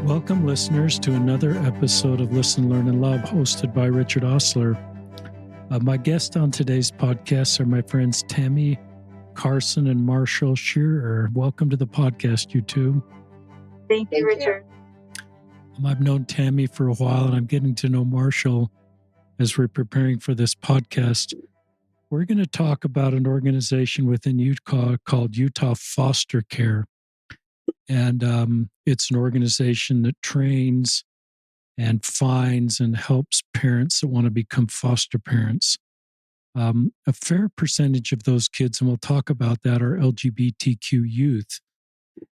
Welcome, listeners, to another episode of Listen, Learn, and Love, hosted by Richard Osler. My guests on today's podcast are my friends Tami, Carson, and Marshall Shearer. Welcome to the podcast, you two. Thank you, Richard. I've known Tami for a while, and I'm getting to know Marshall as we're preparing for this podcast. We're going to talk about an organization within Utah called Utah Foster Care. And it's an organization that trains and finds and helps parents that want to become foster parents. A fair percentage of those kids, and we'll talk about that, are LGBTQ youth.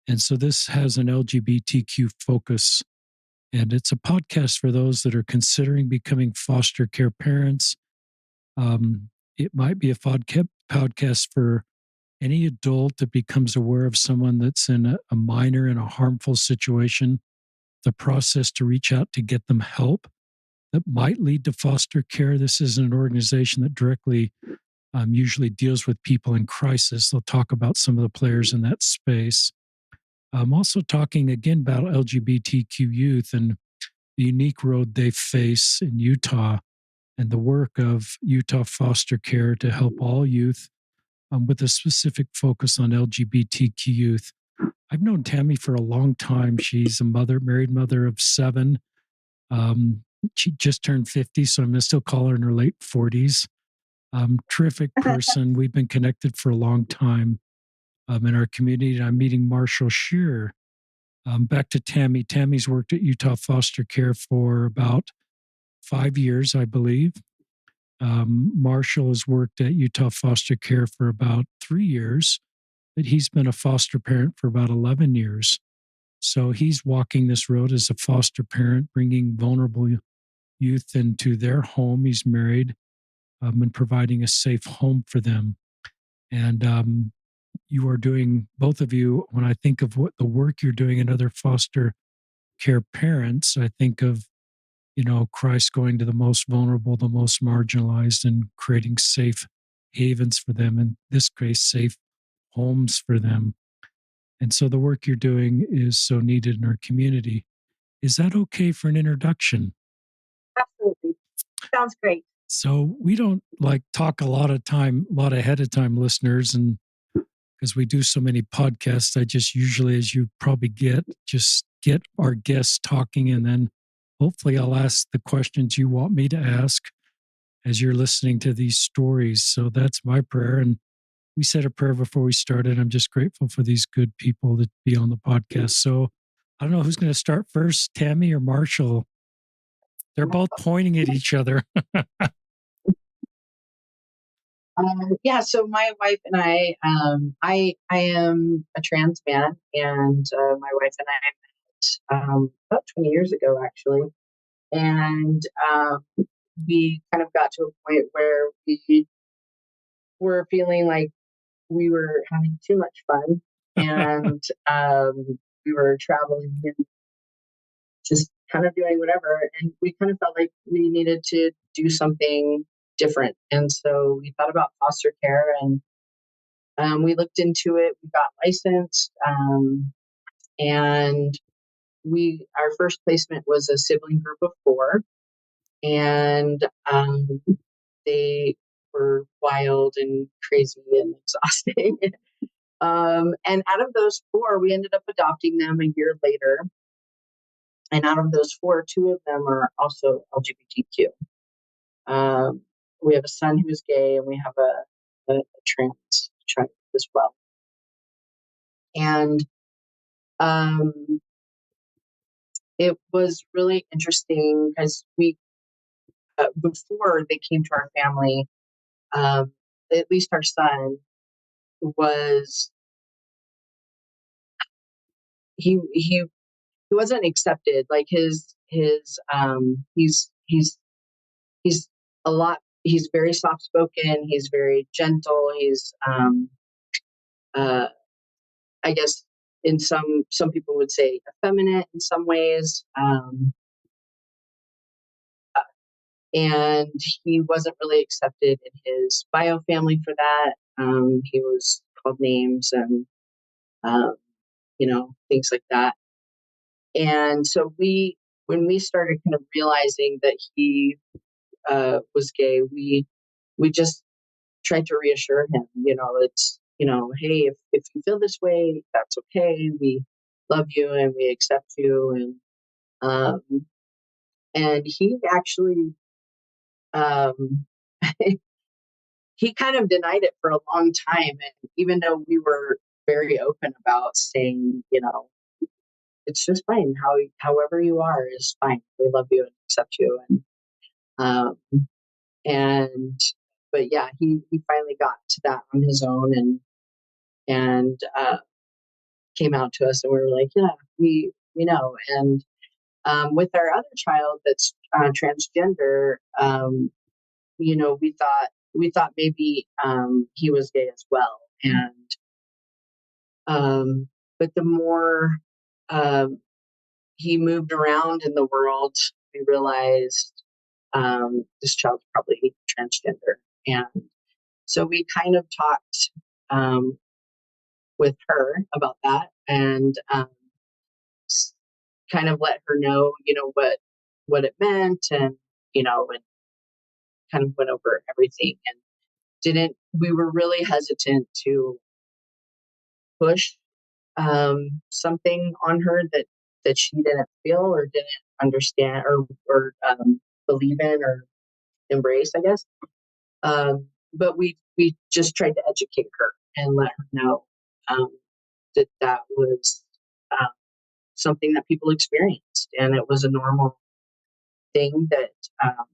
And so this has an LGBTQ focus. And it's a podcast for those that are considering becoming foster care parents. It might be a podcast for any adult that becomes aware of someone that's in a minor in a harmful situation, the process to reach out to get them help that might lead to foster care. This is an organization that directly usually deals with people in crisis. They'll talk about some of the players in that space. I'm also talking again about LGBTQ youth and the unique road they face in Utah and the work of Utah Foster Care to help all youth with a specific focus on LGBTQ youth. I've known Tami for a long time. She's a married mother of 7. She just turned 50, so I'm going to still call her in her late 40s. Terrific person. We've been connected for a long time in our community. I'm meeting Marshall Shearer. Back to Tami. Tami's worked at Utah Foster Care for about 5 years, I believe. Marshall has worked at Utah Foster Care for about 3 years, but he's been a foster parent for about 11 years. So he's walking this road as a foster parent, bringing vulnerable youth into their home. He's married and providing a safe home for them. And you are doing, both of you, when I think of what the work you're doing in other foster care parents, I think of Christ going to the most vulnerable, the most marginalized, and creating safe havens for them, in this case, safe homes for them. And so the work you're doing is so needed in our community. Is that okay for an introduction? Absolutely. Sounds great. So we don't talk a lot ahead of time, listeners, and because we do so many podcasts, I just usually, as you probably get our guests talking, and then hopefully I'll ask the questions you want me to ask as you're listening to these stories. So that's my prayer. And we said a prayer before we started. I'm just grateful for these good people to be on the podcast. So I don't know who's going to start first, Tami or Marshall. They're both pointing at each other. So my wife and I am a trans man, and my wife and I met about 20 years ago, actually. And we kind of got to a point where we were feeling like we were having too much fun, and we were traveling and just kind of doing whatever. And we kind of felt like we needed to do something different. And so we thought about foster care, and we looked into it. We got licensed, and our first placement was a sibling group of 4, and they were wild and crazy and exhausting. And out of those 4, we ended up adopting them a year later. And out of those 4, 2 of them are also LGBTQ. We have a son who's gay, and we have a trans child as well. And it was really interesting because we, before they came to our family, at least our son was, he wasn't accepted. Like he's a lot. He's very soft spoken. He's very gentle. He's I guess in some people would say effeminate in some ways. And he wasn't really accepted in his bio family for that. He was called names and things like that. And so when we started kind of realizing that he was gay, we just tried to reassure him, it's, hey, if you feel this way, that's okay. We love you and we accept you. Um, and he actually, um, he kind of denied it for a long time. And even though we were very open about saying, it's just fine. However you are is fine. We love you and accept you. Um, and but yeah, he finally got to that on his own and came out to us, and we were like, yeah, we know. And with our other child that's transgender, we thought maybe he was gay as well. And but the more um, he moved around in the world, we realized this child's probably transgender. And so we kind of talked um, with her about that, and kind of let her know, what it meant, and kind of went over everything, and didn't we were really hesitant to push something on her that she didn't feel or didn't understand or believe in or embrace, I guess. But we just tried to educate her and let her know um, that was uh, something that people experienced, and it was a normal thing that um,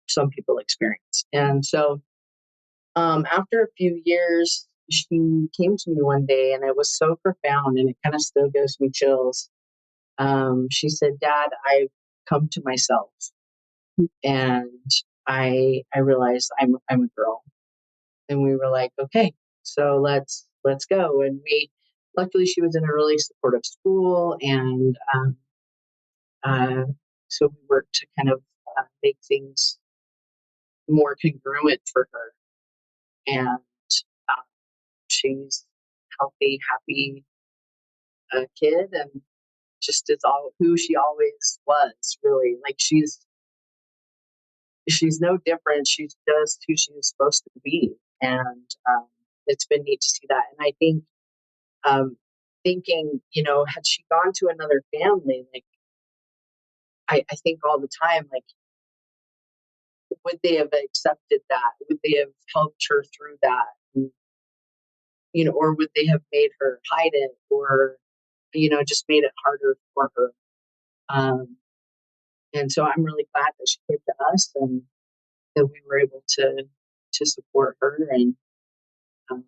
some people experience. And so after a few years, she came to me one day, and it was so profound, and it kind of still gives me chills. She said, "Dad, I've come to myself, and I realized I'm a girl." And we were like, "Okay, so let's go." And we luckily she was in a really supportive school, and uh, so we worked to kind of make things more congruent for her. And uh, she's healthy, happy kid, and just is all who she always was. Really, like she's no different. She's just who she's supposed to be, and it's been neat to see that. And I think thinking, had she gone to another family, like I think all the time, like would they have accepted that? Would they have helped her through that? And, or would they have made her hide it, or just made it harder for her? Um, and so I'm really glad that she came to us, and that we were able to support her, and um,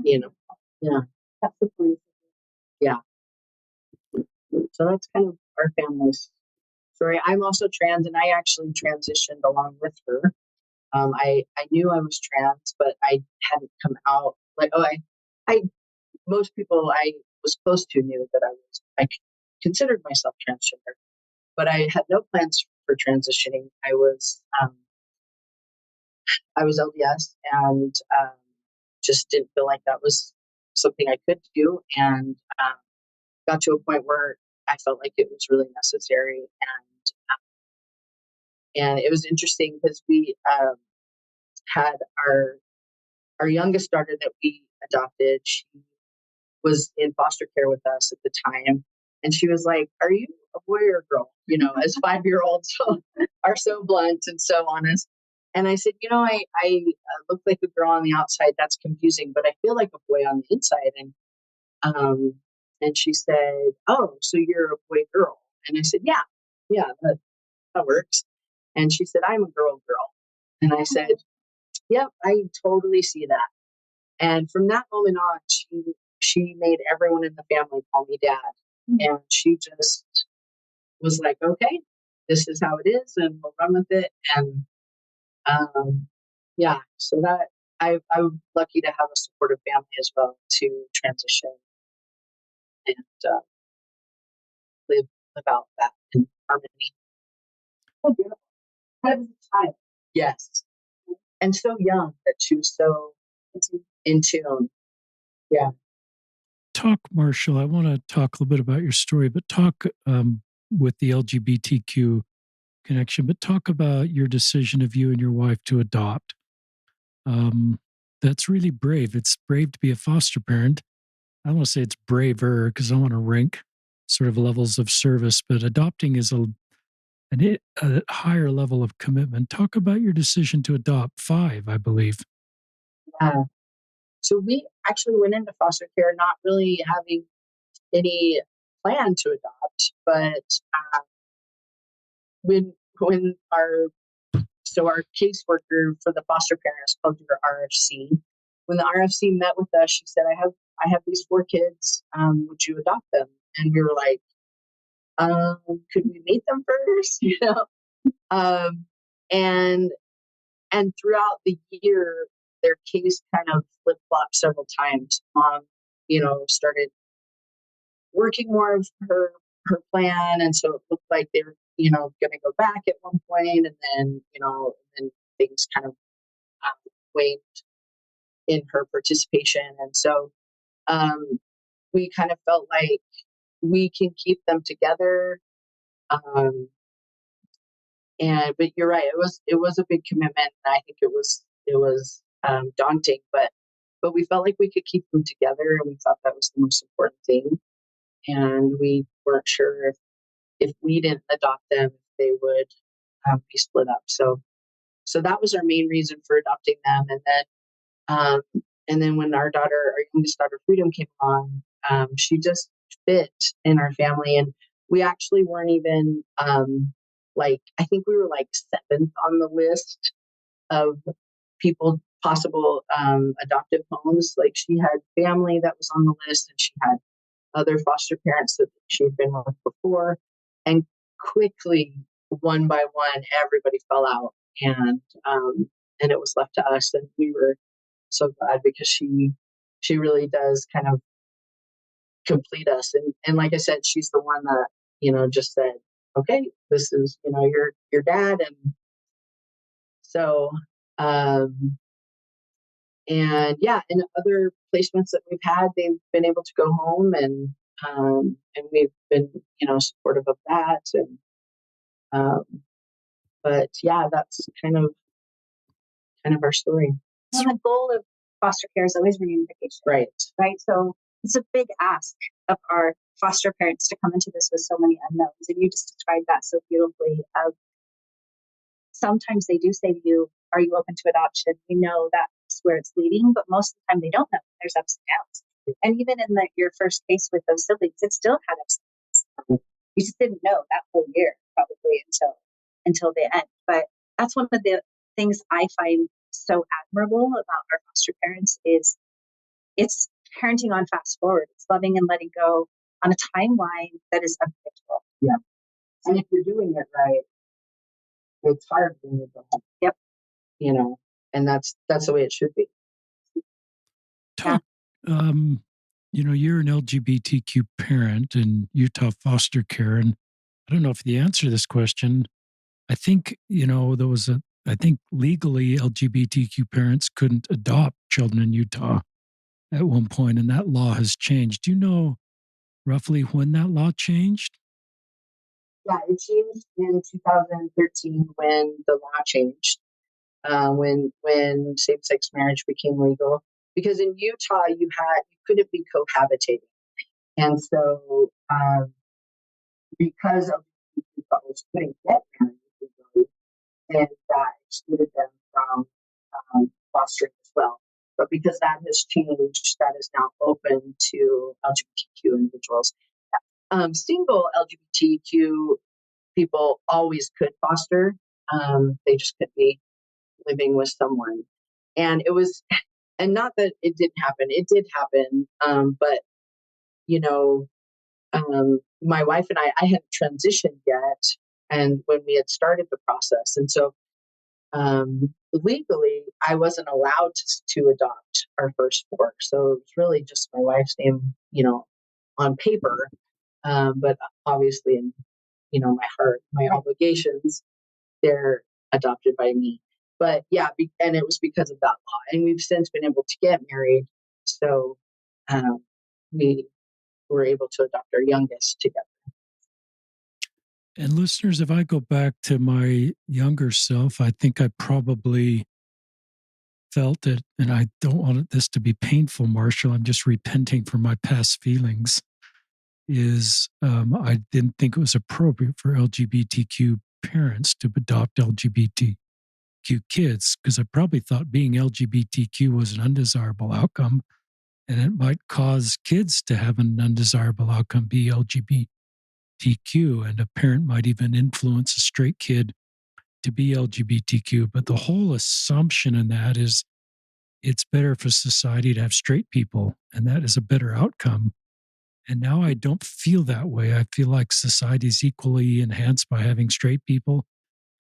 you know, yeah, that's the point. Yeah. So that's kind of our family's story. I'm also trans, and I actually transitioned along with her. I knew I was trans, but I hadn't come out. Like, I most people I was close to knew that I considered myself transgender, but I had no plans for transitioning. I was LDS, and just didn't feel like that was something I could do, and got to a point where I felt like it was really necessary. And it was interesting because we had our youngest daughter that we adopted. She was in foster care with us at the time, and she was like, "Are you a boy or a girl?" As 5-year-olds are so blunt and so honest. And I said, I look like a girl on the outside. That's confusing, but I feel like a boy on the inside. Um, and she said, "Oh, so you're a boy girl?" And I said, "Yeah, yeah, that works." And she said, "I'm a girl girl." And I said, "Yep, I totally see that." And from that moment on, she made everyone in the family call me dad. And she just was like, "Okay, this is how it is, and we'll run with it." And yeah, so that I'm lucky to have a supportive family as well to transition and live live out that in harmony. Oh, beautiful. That was a child. Yes, and so young that she was so in tune. Yeah. talk, Marshall. I want to talk a little bit about your story, but talk with the LGBTQ connection, but talk about your decision of you and your wife to adopt. Um, that's really brave. It's brave to be a foster parent. I don't want to say it's braver because I want to rank sort of levels of service, but adopting is a higher level of commitment. Talk about your decision to adopt five, I believe. Yeah. So we actually went into foster care not really having any plan to adopt, but when our caseworker for the foster parents called your RFC. When the RFC met with us, she said, I have these four kids. Would you adopt them? And we were like, could we meet them first? Um, and and throughout the year, their case kind of flip flopped several times. Mom, started working more of her plan, and so it looked like they were, going to go back at one point, and then things kind of waned in her participation, and so um, we kind of felt like we can keep them together. Um, and but you're right, it was a big commitment. And I think it was daunting, but we felt like we could keep them together, and we thought that was the most important thing. And we weren't sure if we didn't adopt them, if they would be split up. So that was our main reason for adopting them. Um, and then when our youngest daughter, Freedom, came along, she just fit in our family. And we actually weren't even I think we were like seventh on the list of possible adoptive homes. Like, she had family that was on the list, and she had other foster parents that she had been with before. And quickly, one by one, everybody fell out, and it was left to us. And we were so glad, because she really does kind of complete us. And like I said, she's the one that just said, okay, this is your dad. And so and yeah, in other placements that we've had, they've been able to go home, and we've been supportive of that. And um but yeah, that's kind of our story. Well, the goal of foster care is always reunification, Right. right? So it's a big ask of our foster parents to come into this with so many unknowns. And you just described that so beautifully. Of sometimes they do say to you, "Are you open to adoption?" You know that's where it's leading, but most of the time they don't know. There's ups and downs. And even in your first case with those siblings, it still had ups and downs. You just didn't know that whole year, probably, until the end. But that's one of the things I find so admirable about our foster parents is it's parenting on fast forward. It's loving and letting go on a timeline that is unpredictable. Yeah. And if you're doing it right, it's hard when you go home. Yep. And that's the way it should be. Talk, you're an LGBTQ parent in Utah foster care, and I don't know if the answer to this question. I think I think legally LGBTQ parents couldn't adopt children in Utah at one point, and that law has changed. Do you know roughly when that law changed? Yeah, it changed in 2013 when the law changed. When same-sex marriage became legal, because in Utah you couldn't be cohabitating, and so because of couples couldn't get married legally, and that excluded them from fostering as well. But because that has changed, that is now open to LGBTQ individuals. Single LGBTQ people always could foster. They just could be living with someone. And not that it didn't happen, it did happen. But, my wife and I hadn't transitioned yet. And when we had started the process. And so legally, I wasn't allowed to adopt our first four. So it was really just my wife's name, on paper. But obviously in, my heart, my obligations, they're adopted by me. But yeah, and it was because of that law. And we've since been able to get married. So we were able to adopt our youngest together. And listeners, if I go back to my younger self, I think I probably felt it, and I don't want this to be painful, Marshall. I'm just repenting for my past feelings. I didn't think it was appropriate for LGBTQ parents to adopt LGBTQ kids because I probably thought being LGBTQ was an undesirable outcome, and it might cause kids to have an undesirable outcome, be LGBTQ, and a parent might even influence a straight kid to be LGBTQ. But the whole assumption in that is it's better for society to have straight people, and that is a better outcome. And now I don't feel that way. I feel like society is equally enhanced by having straight people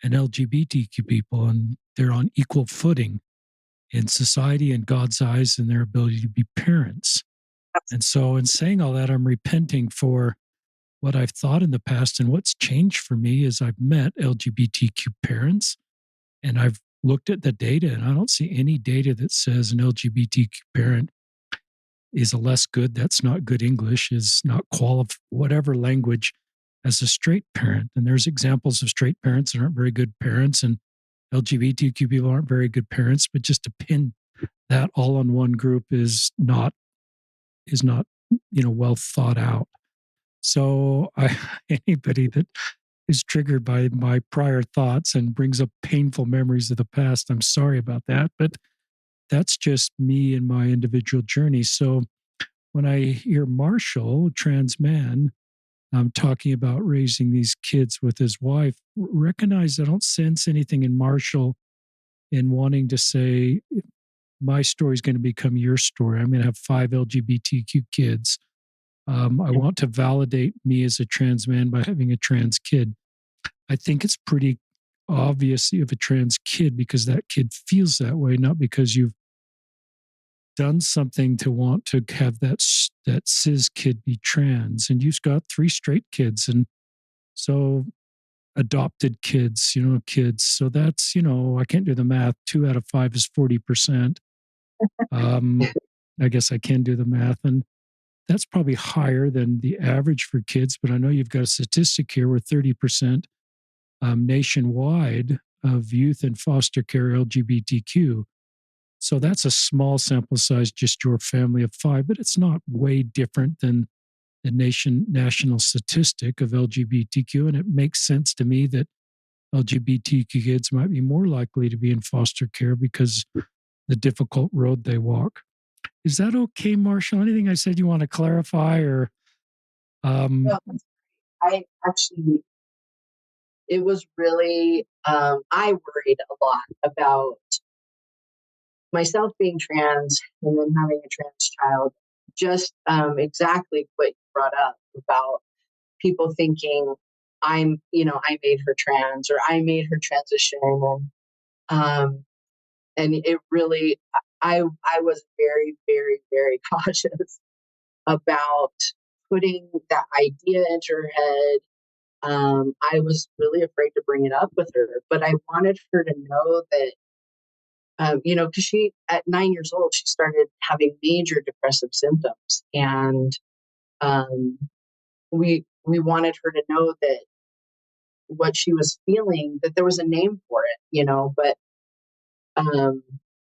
and LGBTQ people, and they're on equal footing in society and God's eyes and their ability to be parents. And so, in saying all that, I'm repenting for what I've thought in the past. And what's changed for me is I've met LGBTQ parents and I've looked at the data, and I don't see any data that says an LGBTQ parent is a less good, that's not good English, is not qualified, whatever language, as a straight parent. And there's examples of straight parents that aren't very good parents, and LGBTQ people aren't very good parents. But just to pin that all on one group is not well thought out. So anybody that is triggered by my prior thoughts and brings up painful memories of the past, I'm sorry about that. But that's just me and my individual journey. So when I hear Marshall, trans man, talking about raising these kids with his wife, recognize I don't sense anything in Marshall in wanting to say, my story is going to become your story. I'm going to have 5 LGBTQ kids. I want to validate me as a trans man by having a trans kid. I think it's pretty obvious you have a trans kid because that kid feels that way, not because you've done something to want to have that cis kid be trans. And you've got 3 straight kids, and so adopted kids, kids. So that's, I can't do the math. 2 out of 5 is 40%. I guess I can do the math, and that's probably higher than the average for kids. But I know you've got a statistic here where 30% nationwide of youth in foster care LGBTQ. So that's a small sample size, just your family of 5, but it's not way different than the national statistic of LGBTQ. And it makes sense to me that LGBTQ kids might be more likely to be in foster care because the difficult road they walk. Is that okay, Marshall? Anything I said you want to clarify or? No, I actually, it was really, I worried a lot about myself being trans and then having a trans child, just exactly what you brought up about people thinking I made her trans or I made her transition. And it really, I was very, very, very cautious about putting that idea into her head. I was really afraid to bring it up with her, but I wanted her to know that because she, at 9 years old, she started having major depressive symptoms, and we wanted her to know that what she was feeling, that there was a name for it,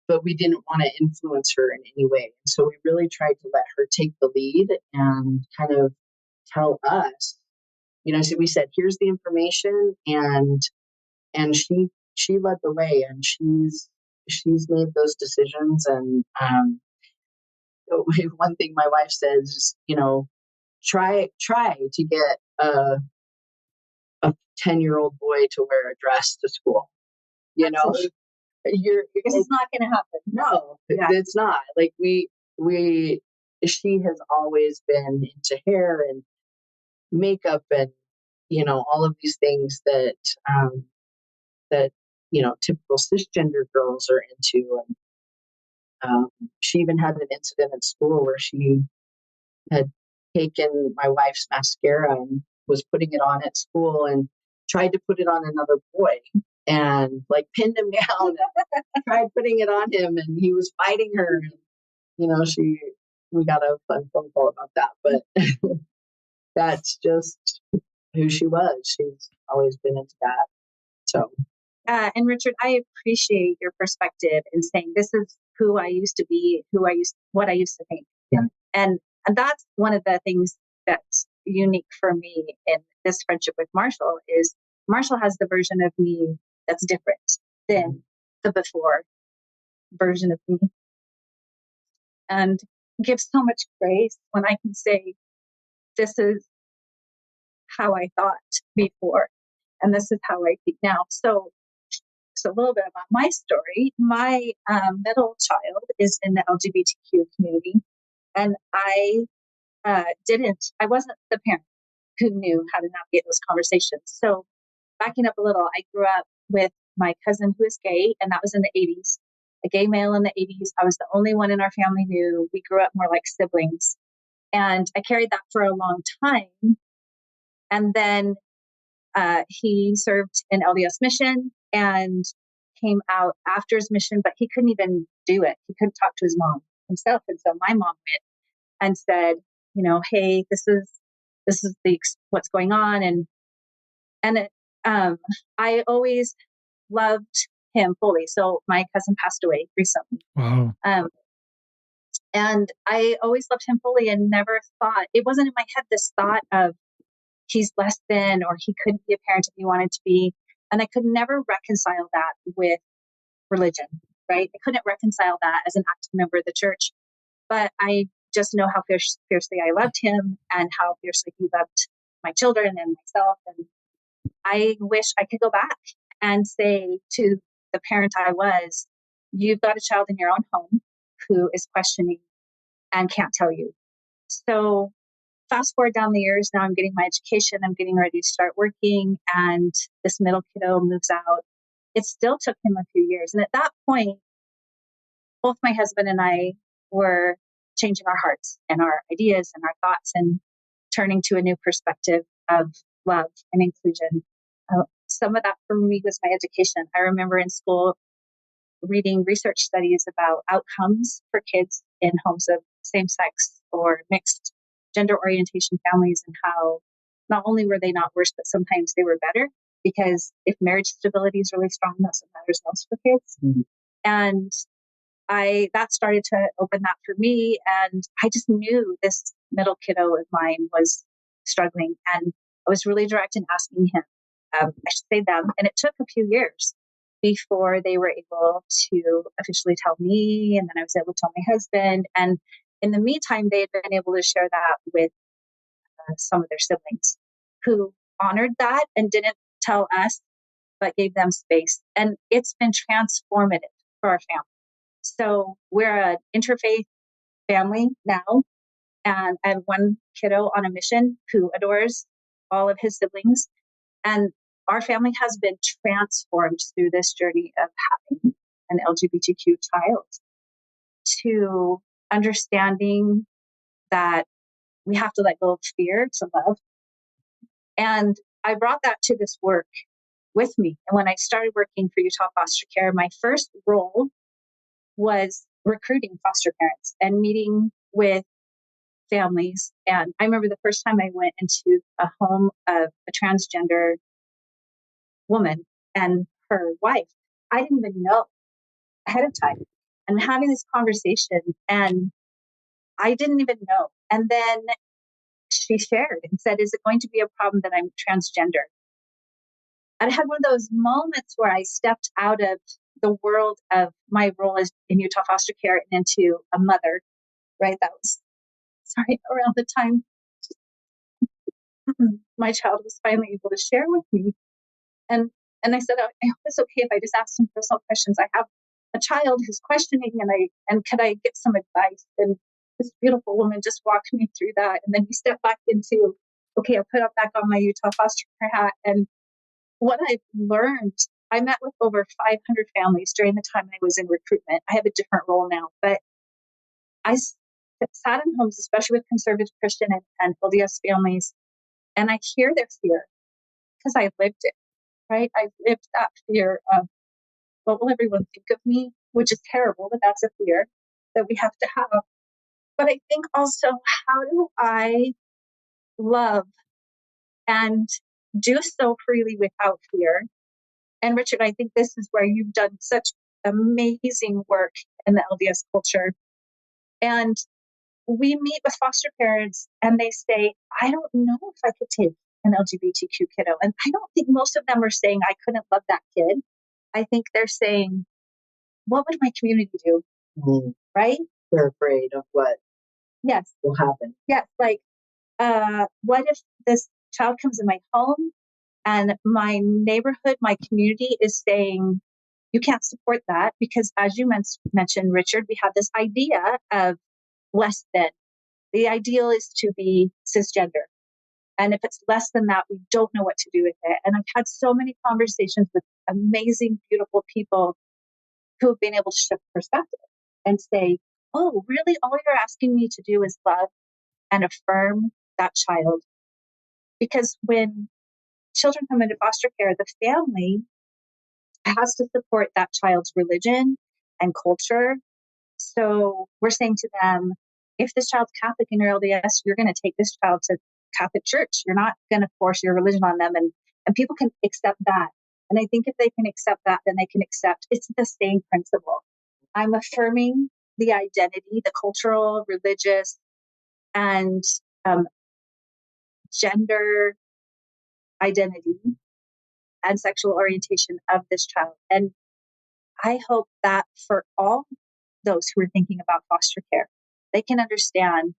but we didn't want to influence her in any way. And so we really tried to let her take the lead and kind of tell us, so we said, here's the information, and she led the way, and she's made those decisions. And one thing my wife says is, try to get a 10-year-old boy to wear a dress to school. Absolutely. Because it's not going to happen. No, it's not. Like she has always been into hair and makeup and all of these things that typical cisgender girls are into. And she even had an incident at school where she had taken my wife's mascara and was putting it on at school and tried to put it on another boy and pinned him down and tried putting it on him, and he was fighting her. And, she we got a fun phone call about that, but that's just who she was. She's always been into that. So, and Richard, I appreciate your perspective in saying this is who I used to be, what I used to think. Yeah. And that's one of the things that's unique for me in this friendship with Marshall is Marshall has the version of me that's different than the before version of me, and gives so much grace when I can say, this is how I thought before, and this is how I think now. So a little bit about my story. My middle child is in the LGBTQ community, and I wasn't the parent who knew how to navigate those conversations. So backing up a little, I grew up with my cousin who is gay, and that was in the 80s, a gay male in the 80s. I was the only one in our family knew. We grew up more like siblings. And I carried that for a long time. And then he served in LDS mission and came out after his mission, but he couldn't even do it. He couldn't talk to his mom himself. And so my mom went and said, hey, this is what's going on. And I always loved him fully. So my cousin passed away recently. Wow. And I always loved him fully and never thought, it wasn't in my head, this thought of he's less than, or he couldn't be a parent if he wanted to be. And I could never reconcile that with religion, right? I couldn't reconcile that as an active member of the church, but I just know how fiercely I loved him and how fiercely he loved my children and myself. And I wish I could go back and say to the parent I was, you've got a child in your own home who is questioning and can't tell you. So fast forward down the years, now I'm getting my education, I'm getting ready to start working, and this middle kiddo moves out. It still took him a few years. And at that point, both my husband and I were changing our hearts and our ideas and our thoughts and turning to a new perspective of love and inclusion. Some of that for me was my education. I remember in school reading research studies about outcomes for kids in homes of same-sex or mixed gender orientation families, and how not only were they not worse, but sometimes they were better, because if marriage stability is really strong, that's what matters most for kids. Mm-hmm. And that started to open that for me. And I just knew this middle kiddo of mine was struggling. And I was really direct in asking him, I should say them. And it took a few years before they were able to officially tell me. And then I was able to tell my husband. And in the meantime, they had been able to share that with some of their siblings who honored that and didn't tell us, but gave them space. And it's been transformative for our family. So we're an interfaith family now, and I have one kiddo on a mission who adores all of his siblings. And our family has been transformed through this journey of having an LGBTQ child, to understanding that we have to let go of fear to love. And I brought that to this work with me. And when I started working for Utah Foster Care, my first role was recruiting foster parents and meeting with families. And I remember the first time I went into a home of a transgender woman and her wife, I didn't even know ahead of time. And having this conversation, and I didn't even know. And then she shared and said, is it going to be a problem that I'm transgender? And I had one of those moments where I stepped out of the world of my role as in Utah foster care and into a mother, right? That was, around the time my child was finally able to share with me. And I said, I hope it's okay if I just ask some personal questions. I have a child who's questioning, and could I get some advice? And this beautiful woman just walked me through that. And then we stepped back into, okay, I put up back on my Utah foster care hat. And what I've learned, I met with over 500 families during the time I was in recruitment. I have a different role now, but I sat in homes, especially with conservative Christian and LDS families, and I hear their fear because I lived it, right? I lived that fear of, what will everyone think of me? Which is terrible, but that's a fear that we have to have. But I think also, how do I love and do so freely without fear? And Richard, I think this is where you've done such amazing work in the LDS culture. And we meet with foster parents and they say, I don't know if I could take an LGBTQ kiddo. And I don't think most of them are saying, I couldn't love that kid. I think they're saying, what would my community do? Mm. Right? They're afraid of what Yes. will happen. Yes. Like, what if this child comes in my home and my neighborhood, my community is saying, you can't support that because, as you mentioned, Richard, we have this idea of less than. The ideal is to be cisgender. And if it's less than that, we don't know what to do with it. And I've had so many conversations with amazing, beautiful people who have been able to shift perspective and say, oh, really? All you're asking me to do is love and affirm that child. Because when children come into foster care, the family has to support that child's religion and culture. So we're saying to them, if this child's Catholic in your LDS, you're going to take this child to Catholic church. You're not going to force your religion on them. And people can accept that. And I think if they can accept that, then they can accept it's the same principle. I'm affirming the identity, the cultural, religious, and gender identity and sexual orientation of this child. And I hope that for all those who are thinking about foster care, they can understand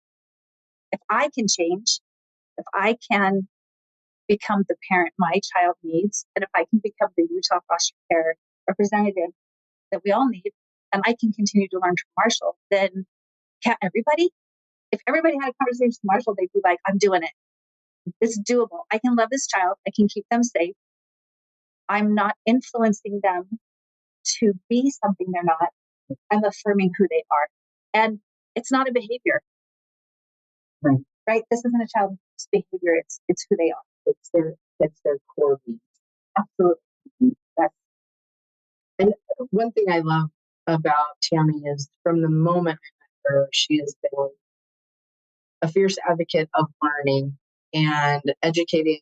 if I can change, if I can become the parent my child needs, and if I can become the Utah foster care representative that we all need, and I can continue to learn from Marshall, then can't everybody? If everybody had a conversation with Marshall, they'd be like, I'm doing it. It's doable. I can love this child. I can keep them safe. I'm not influencing them to be something they're not. I'm affirming who they are. And it's not a behavior. Right? This isn't a child's behavior. It's who they are. It's their core being. Absolutely. And one thing I love about Tami is from the moment I met her, she has been a fierce advocate of learning and educating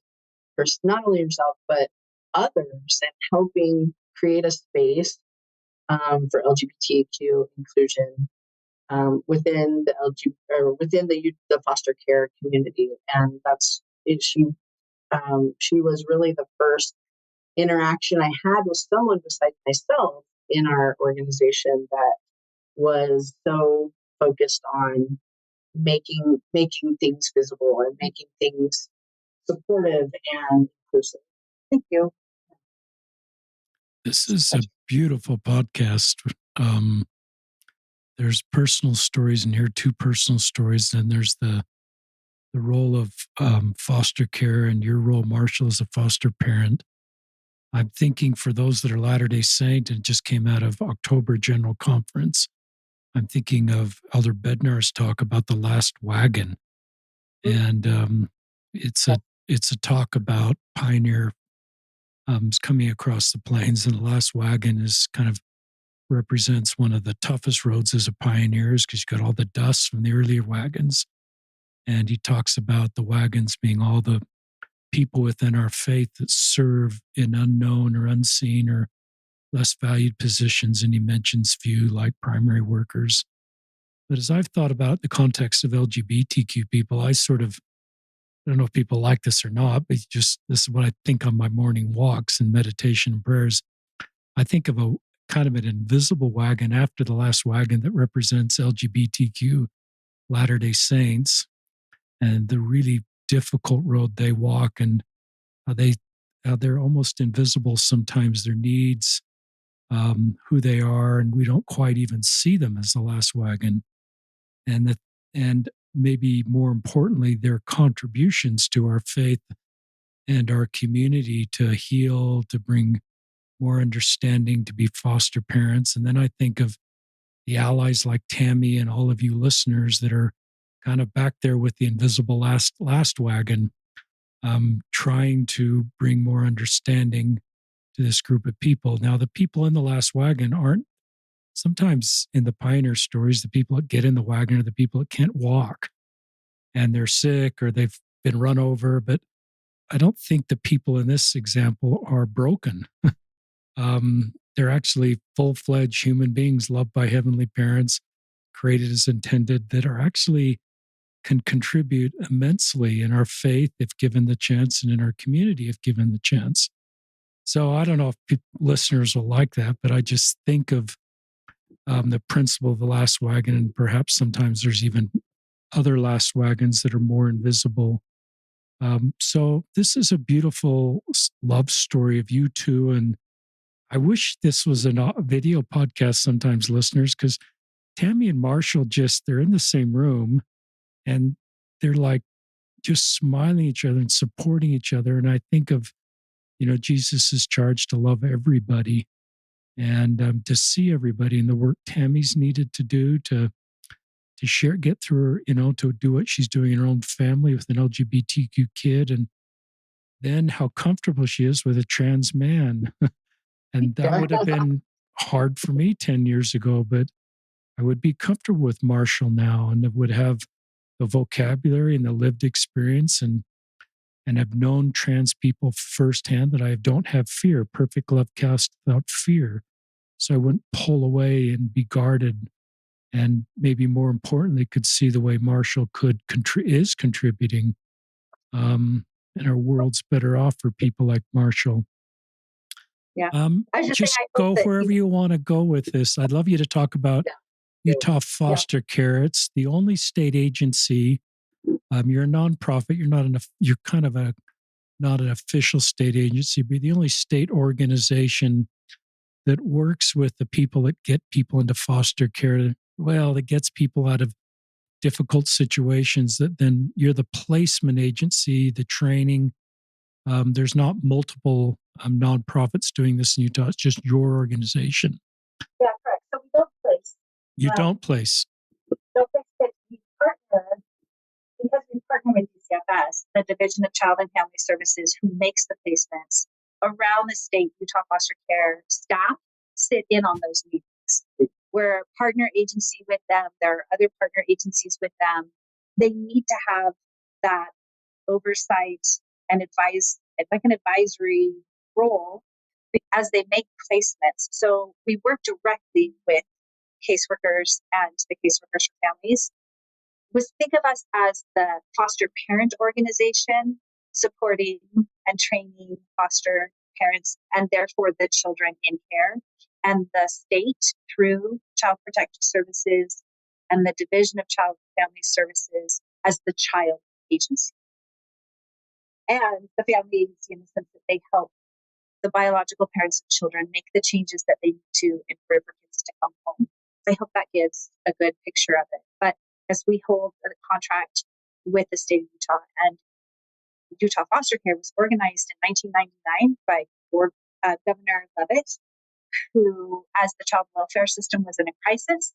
not only herself but others and helping create a space for LGBTQ inclusion within the foster care community, and she was really the first interaction I had with someone besides myself in our organization that was so focused on making things visible and making things supportive and inclusive. Thank you. This is a beautiful podcast. There's personal stories in here, 2 personal stories. Then there's the role of foster care and your role, Marshall, as a foster parent. I'm thinking for those that are Latter-day Saint, and it just came out of October General Conference, I'm thinking of Elder Bednar's talk about the last wagon. And it's a talk about pioneer coming across the plains, and the last wagon is kind of represents one of the toughest roads as a pioneers because you got all the dust from the earlier wagons. And he talks about the wagons being all the people within our faith that serve in unknown or unseen or less valued positions. And he mentions few like primary workers. But as I've thought about the context of LGBTQ people, I don't know if people like this or not, but this is what I think on my morning walks and meditation and prayers. I think of a kind of an invisible wagon after the last wagon that represents LGBTQ Latter-day Saints and the really difficult road they walk, and how they're almost invisible sometimes, their needs, who they are, and we don't quite even see them as the last wagon. And maybe more importantly, their contributions to our faith and our community to heal, to bring more understanding, to be foster parents. And then I think of the allies like Tami and all of you listeners that are kind of back there with the invisible last wagon, trying to bring more understanding to this group of people. Now, the people in the last wagon aren't sometimes in the pioneer stories, the people that get in the wagon are the people that can't walk and they're sick or they've been run over. But I don't think the people in this example are broken. They're actually full-fledged human beings loved by heavenly parents, created as intended, that are actually can contribute immensely in our faith if given the chance and in our community if given the chance. So I don't know if listeners will like that, but I just think of the principle of the last wagon, and perhaps sometimes there's even other last wagons that are more invisible. So this is a beautiful love story of you two, and I wish this was a video podcast sometimes, listeners, because Tami and Marshall they're in the same room and they're like just smiling at each other and supporting each other. And I think of, Jesus' charge to love everybody and to see everybody and the work Tammy's needed to do to share, get through her, to do what she's doing in her own family with an LGBTQ kid. And then how comfortable she is with a trans man. And that would have been hard for me 10 years ago, but I would be comfortable with Marshall now and would have the vocabulary and the lived experience and have known trans people firsthand that I don't have fear. Perfect love casts without fear. So I wouldn't pull away and be guarded. And maybe more importantly, could see the way Marshall is contributing. And our world's better off for people like Marshall. Yeah. Just go wherever you want to go with this. I'd love you to talk about Utah Foster Care. It's the only state agency. You're a nonprofit. You're kind of not an official state agency, but the only state organization that works with the people that get people into foster care. Well, that gets people out of difficult situations. That then you're the placement agency, the training. There's not multiple nonprofits doing this in Utah. It's just your organization. Yeah, correct. So we don't place. You don't place. Don't place, but we partner, because we partner with UCFS, the Division of Child and Family Services, who makes the placements around the state. Utah Foster Care staff sit in on those meetings. We're a partner agency with them. There are other partner agencies with them. They need to have that oversight and advise, like an advisory role as they make placements. So we work directly with caseworkers and the caseworkers for families. Think of us as the foster parent organization supporting and training foster parents and therefore the children in care, and the state through Child Protective Services and the Division of Child and Family Services as the child agency. And the family agency in the sense that they help the biological parents of children make the changes that they need to in order for kids to come home. I hope that gives a good picture of it. But as we hold a contract with the state of Utah, and Utah Foster Care was organized in 1999 by Governor Levitt, who, as the child welfare system was in a crisis,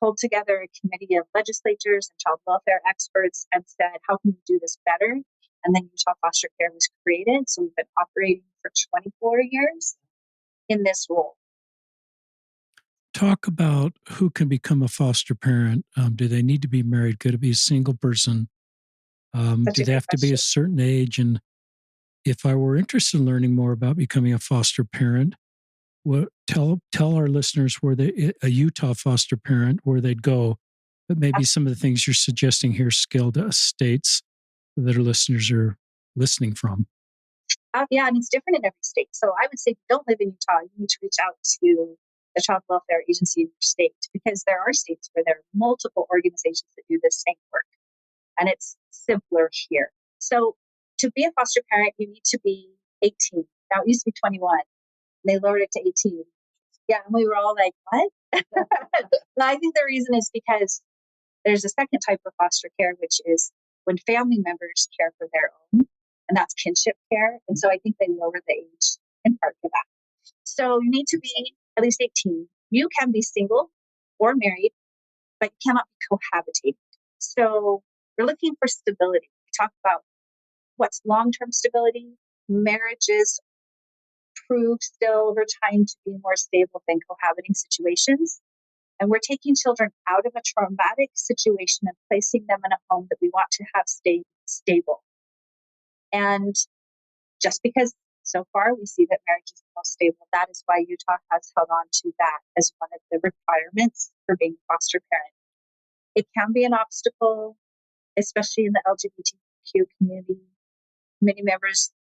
pulled together a committee of legislators and child welfare experts and said, how can we do this better? And then Utah Foster Care was created. So we've been operating for 24 years in this role. Talk about who can become a foster parent. Do they need to be married? Could it be a single person? Do they have to be a certain age? And if I were interested in learning more about becoming a foster parent, tell our listeners a Utah foster parent, where they'd go, but maybe some of the things you're suggesting here scale to states that our listeners are listening from. Yeah, and it's different in every state. So I would say if you don't live in Utah, you need to reach out to the child welfare agency in your state, because there are states where there are multiple organizations that do the same work, and it's simpler here. So to be a foster parent, you need to be 18. Now it used to be 21. They lowered it to 18. Yeah, and we were all like, what? Well, I think the reason is because there's a second type of foster care, which is when family members care for their own, and that's kinship care. And so I think they lower the age in part for that. So you need to be at least 18. You can be single or married, but you cannot be cohabitating. So we're looking for stability. We talk about what's long-term stability. Marriages prove still over time to be more stable than cohabiting situations. And we're taking children out of a traumatic situation and placing them in a home that we want to have stay stable. And just because so far we see that marriage is the most stable, that is why Utah has held on to that as one of the requirements for being a foster parent. It can be an obstacle, especially in the LGBTQ community. Many members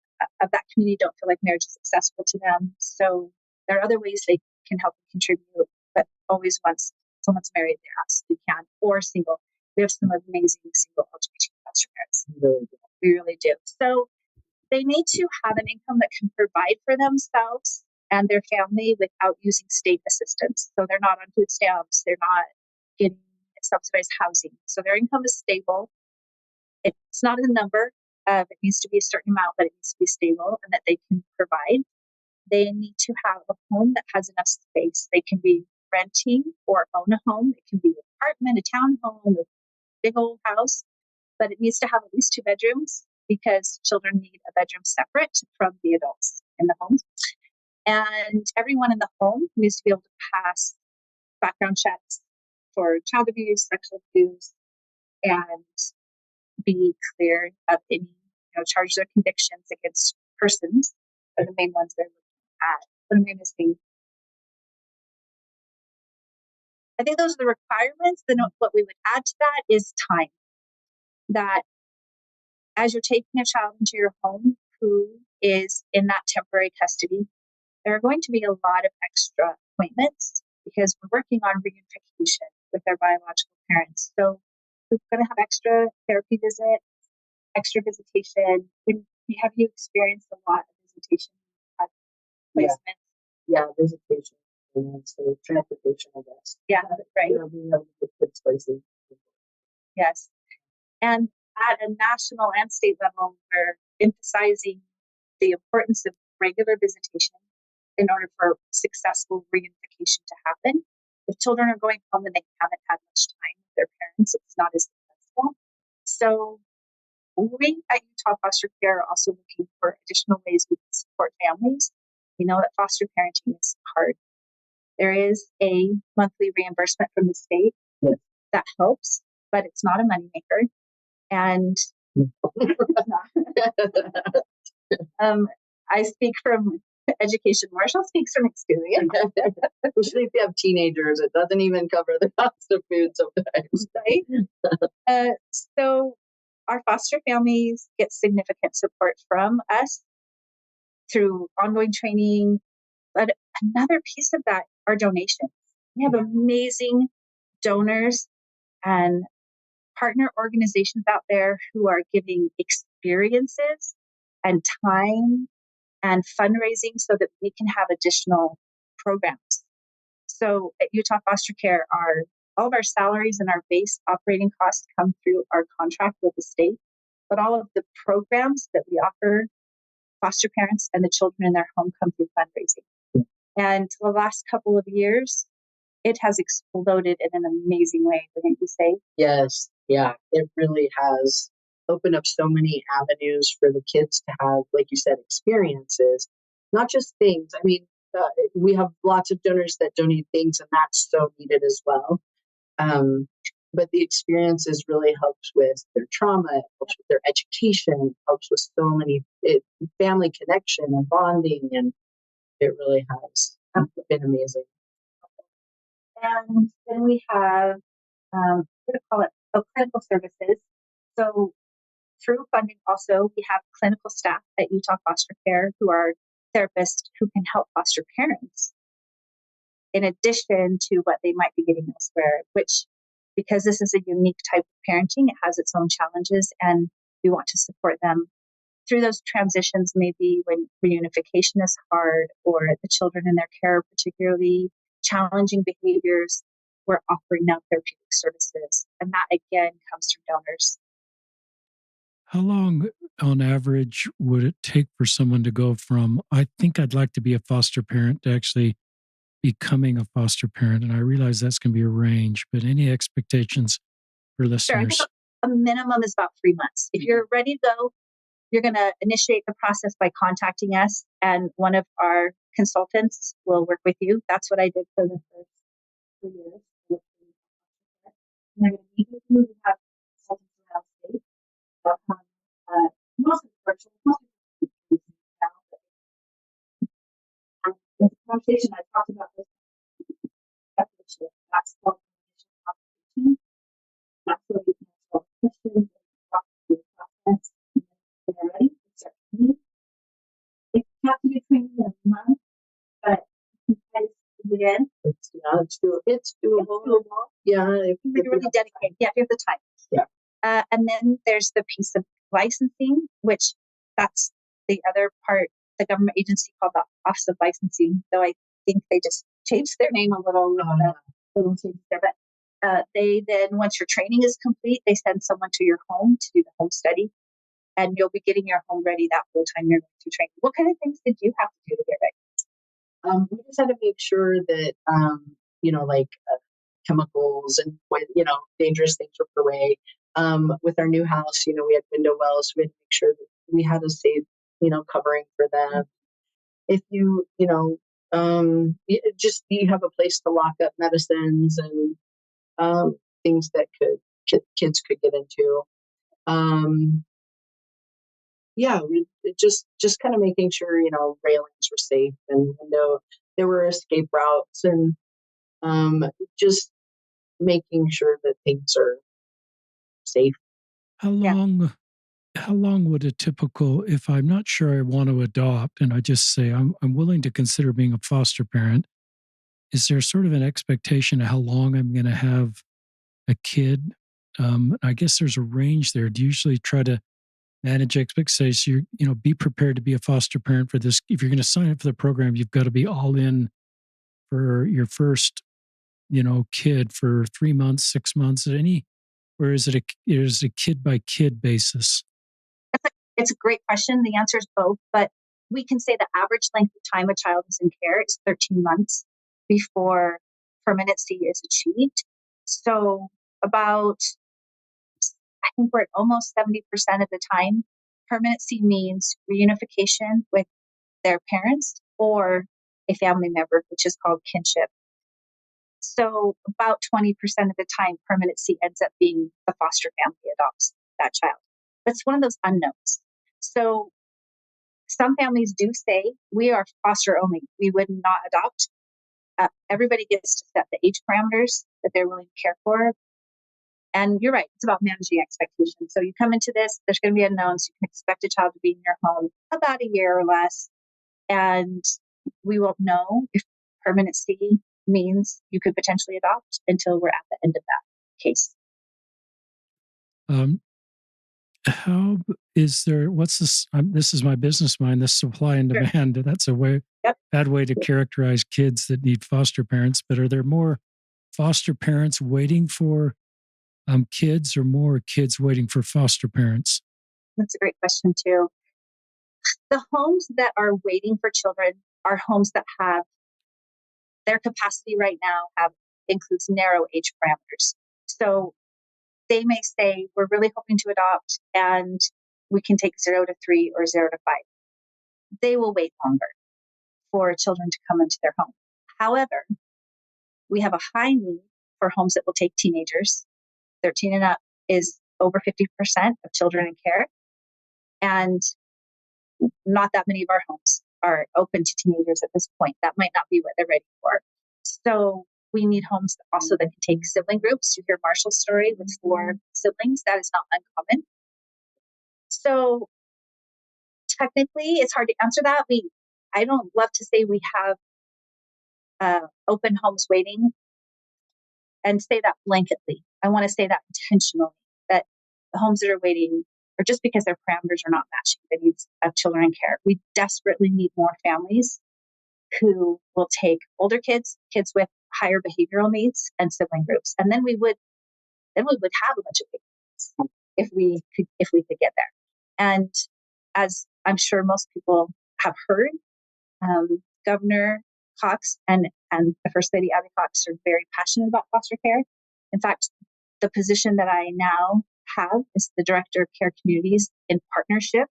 of that community don't feel like marriage is accessible to them. So there are other ways they can help and contribute, but always once someone's married, they absolutely can, or single. We have some amazing single LGBTQ foster parents. We really do. So they need to have an income that can provide for themselves and their family without using state assistance. So they're not on food stamps, they're not getting subsidized housing. So their income is stable. It's not a number. It needs to be a certain amount, but it needs to be stable and that they can provide. They need to have a home that has enough space. They can be renting or own a home. It can be an apartment, a townhome, a big old house, but it needs to have at least 2 bedrooms because children need a bedroom separate from the adults in the home. And everyone in the home needs to be able to pass background checks for child abuse, sexual abuse, and be clear of any charges or convictions against persons are the main ones they're looking at. What am I missing? I think those are the requirements. Then what we would add to that is time. That as you're taking a child into your home who is in that temporary custody, there are going to be a lot of extra appointments because we're working on reunification with their biological parents. So we're going to have extra therapy visits, extra visitation. Have you experienced a lot of visitation at placements? Yeah, visitation. And so transportation, I guess. Yeah, right. We have the kids places. Yes. And at a national and state level, we're emphasizing the importance of regular visitation in order for successful reunification to happen. If children are going home and they haven't had much time with their parents, it's not as successful. So we at Utah Foster Care are also looking for additional ways we can support families. We know that foster parenting is hard. There is a monthly reimbursement from the state that helps, but it's not a moneymaker. And I speak from education. Marshall speaks from experience. Especially if you have teenagers, it doesn't even cover the cost of food sometimes. Right? So our foster families get significant support from us through ongoing training. But another piece of that are donations. We have amazing donors and partner organizations out there who are giving experiences and time and fundraising so that we can have additional programs. So at Utah Foster Care, all of our salaries and our base operating costs come through our contract with the state, but all of the programs that we offer foster parents and the children in their home come through fundraising. And the last couple of years, it has exploded in an amazing way, wouldn't you say? Yes. Yeah, it really has opened up so many avenues for the kids to have, like you said, experiences, not just things. I mean, we have lots of donors that donate things, and that's so needed as well. But the experiences really helps with their trauma, it helps with their education, helps with so many family connection and bonding, and it really has been amazing. And then we have, what do you call it? Clinical services. So through funding also, we have clinical staff at Utah Foster Care who are therapists who can help foster parents in addition to what they might be getting elsewhere, which, because this is a unique type of parenting, it has its own challenges, and we want to support them through those transitions, maybe when reunification is hard or the children in their care are particularly challenging behaviors. We're offering now therapeutic services, and that again comes from donors. How long, on average, would it take for someone to go from, I think I'd like to be a foster parent, to actually becoming a foster parent? And I realize that's going to be a range, but any expectations for Sure, I think listeners? a minimum is about 3 months. If you're ready to go, you're going to initiate the process by contacting us, and one of our consultants will work with you. That's what I did for the first 3 years. they're going to meet with you. We have consultants around the state that come, mostly virtual, mostly now, but in the conversation I talked about this definition. That's called initial conversation. That's where we can ask all the questions and talk through the process. And then when they're ready, we start training. If you have to do training in a month, but you guys again, It's doable. it's doable. Yeah, You're really dedicated. Yeah, you have the time. Yeah. And then there's the piece of licensing, which that's the other part, the government agency called the Office of Licensing, though I think they just changed their name a little, little change there. But they then, once your training is complete, they send someone to your home to do the home study, and you'll be getting your home ready that whole time you're going through training. What kind of things did you have to do to get ready? We just had to make sure that, like chemicals and, dangerous things were put away. With our new house, we had window wells. We had to make sure that we had a safe, covering for them. If you, just you have a place to lock up medicines and things that kids could get into. We just kind of making sure, railings were safe and there were escape routes and just making sure that things are safe. How long would a typical, if I'm not sure I want to adopt and I just say I'm willing to consider being a foster parent, is there sort of an expectation of how long I'm going to have a kid? I guess there's a range there. Do you usually try to manage expectations? Be prepared to be a foster parent for this. If you're going to sign up for the program, you've got to be all in for your first, kid for 3 months, 6 months, or is it a kid by kid basis? It's a great question. The answer is both, but we can say the average length of time a child is in care is 13 months before permanency is achieved. So about, I think we're at almost 70% of the time, permanency means reunification with their parents or a family member, which is called kinship. So about 20% of the time, permanency ends up being the foster family adopts that child. That's one of those unknowns. So some families do say we are foster only. We would not adopt. Everybody gets to set the age parameters that they're willing to care for. And you're right, it's about managing expectations. So you come into this, there's going to be unknowns. You can expect a child to be in your home about a year or less. And we won't know if permanency means you could potentially adopt until we're at the end of that case. How is there? What's this? This is my business mind. This supply and demand. Sure. That's bad way to characterize kids that need foster parents. But are there more foster parents waiting for kids, or more kids waiting for foster parents? That's a great question too. The homes that are waiting for children are homes that have their capacity right now includes narrow age parameters. So they may say, we're really hoping to adopt and we can take 0 to 3 or 0 to 5. They will wait longer for children to come into their home. However, we have a high need for homes that will take teenagers. 13 and up is over 50% of children in care. And not that many of our homes are open to teenagers at this point. That might not be what they're ready for. So we need homes also that can take sibling groups. You hear Marshall's story with 4 siblings. That is not uncommon. So technically, it's hard to answer that. I don't love to say we have open homes waiting and say that blanketly. I want to say that intentionally, that the homes that are waiting are just because their parameters are not matching the needs of children in care. We desperately need more families who will take older kids with higher behavioral needs, and sibling groups. And then we would have a bunch of babies if we could get there. And as I'm sure most people have heard, Governor Cox and the First Lady Abby Cox are very passionate about foster care. In fact, the position that I now have is the Director of Care Communities in Partnership.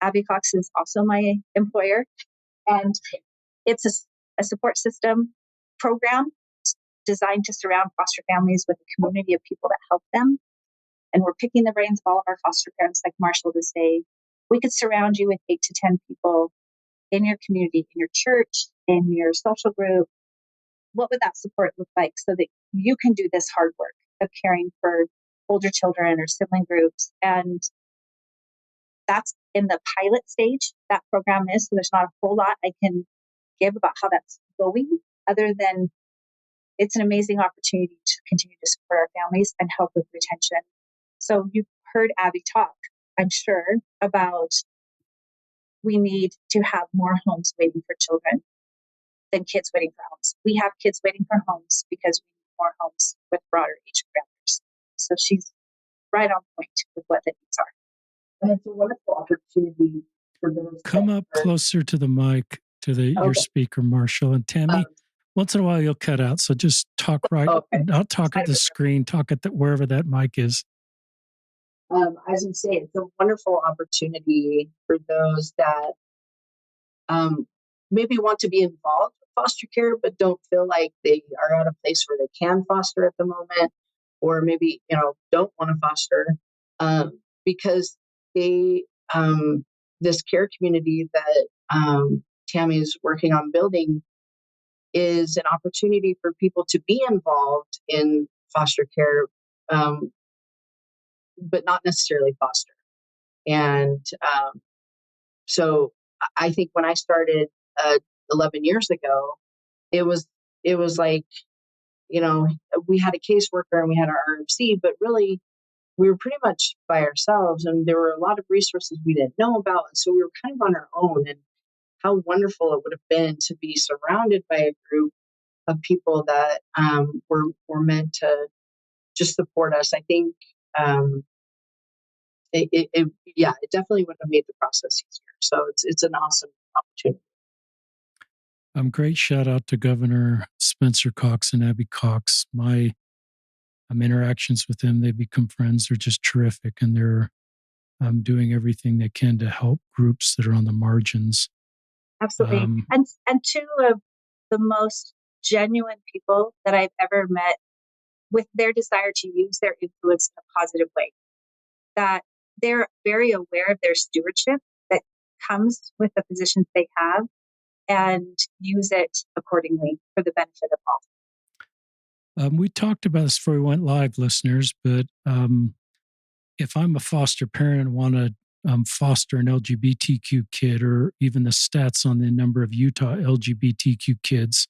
Abby Cox is also my employer, and it's a support system program designed to surround foster families with a community of people that help them. And we're picking the brains of all of our foster parents, like Marshall, to say, we could surround you with 8 to 10 people in your community, in your church, in your social group. What would that support look like so that you can do this hard work of caring for older children or sibling groups? And that's in the pilot stage, that program is. So there's not a whole lot I can give about how that's going, other than it's an amazing opportunity to continue to support our families and help with retention. So you've heard Abby talk, I'm sure, about we need to have more homes waiting for children than kids waiting for homes. We have kids waiting for homes because we need more homes with broader age parameters. So she's right on point with what the needs are. And it's a wonderful opportunity for those. Come up closer to the mic, to your speaker, Marshall. And Tami, once in a while you'll cut out. So just talk not talk at the screen, talk at wherever that mic is. I was going to say, it's a wonderful opportunity for those that maybe want to be involved with foster care, but don't feel like they are at a place where they can foster at the moment, or maybe, don't want to foster, because they, this care community that Tami is working on building is an opportunity for people to be involved in foster care, but not necessarily foster. And so I think when I started 11 years ago, it was like, we had a caseworker and we had our RFC, but really we were pretty much by ourselves, and there were a lot of resources we didn't know about. And so we were kind of on our own, and how wonderful it would have been to be surrounded by a group of people that were meant to just support us. I think it definitely would have made the process easier. So it's an awesome opportunity. Great shout out to Governor Spencer Cox and Abby Cox. My interactions with them, they become friends. They're just terrific, and they're doing everything they can to help groups that are on the margins. Absolutely. And two of the most genuine people that I've ever met, with their desire to use their influence in a positive way, that they're very aware of their stewardship that comes with the positions they have, and use it accordingly for the benefit of all. We talked about this before we went live, listeners, but if I'm a foster parent and want to foster an LGBTQ kid, or even the stats on the number of Utah LGBTQ kids,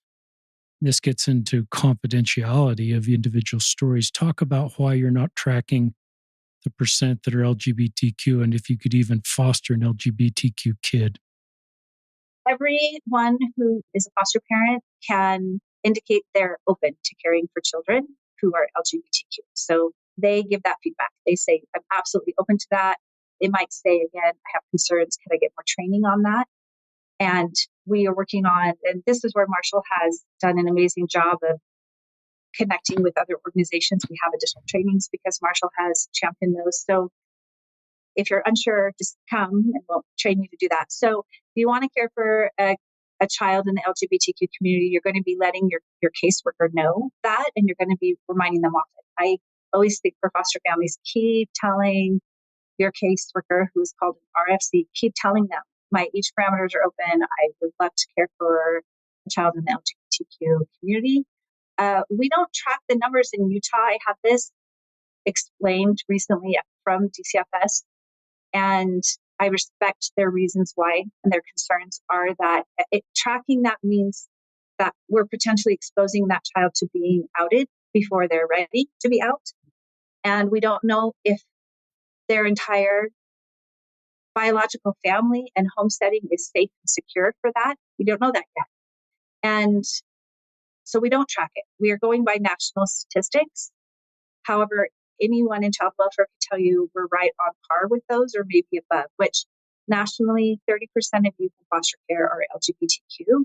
this gets into confidentiality of individual stories. Talk about why you're not tracking the percent that are LGBTQ, and if you could even foster an LGBTQ kid. Everyone who is a foster parent can indicate they're open to caring for children who are LGBTQ. So they give that feedback. They say, I'm absolutely open to that. They might say, again, I have concerns. Can I get more training on that? And we are working on, and this is where Marshall has done an amazing job of connecting with other organizations. We have additional trainings because Marshall has championed those. So if you're unsure, just come and we'll train you to do that. So if you want to care for a child in the LGBTQ community, you're going to be letting your caseworker know that, and you're going to be reminding them often. I always think for foster families, keep telling your caseworker, who is called an RFC, keep telling them, my age parameters are open. I would love to care for a child in the LGBTQ community. We don't track the numbers in Utah. I had this explained recently from DCFS, and I respect their reasons why, and their concerns are that tracking that means that we're potentially exposing that child to being outed before they're ready to be out. And we don't know if their entire biological family and home setting is safe and secure for that. We don't know that yet. And so we don't track it. We are going by national statistics. However, anyone in child welfare can tell you we're right on par with those, or maybe above, which nationally 30% of youth in foster care are LGBTQ.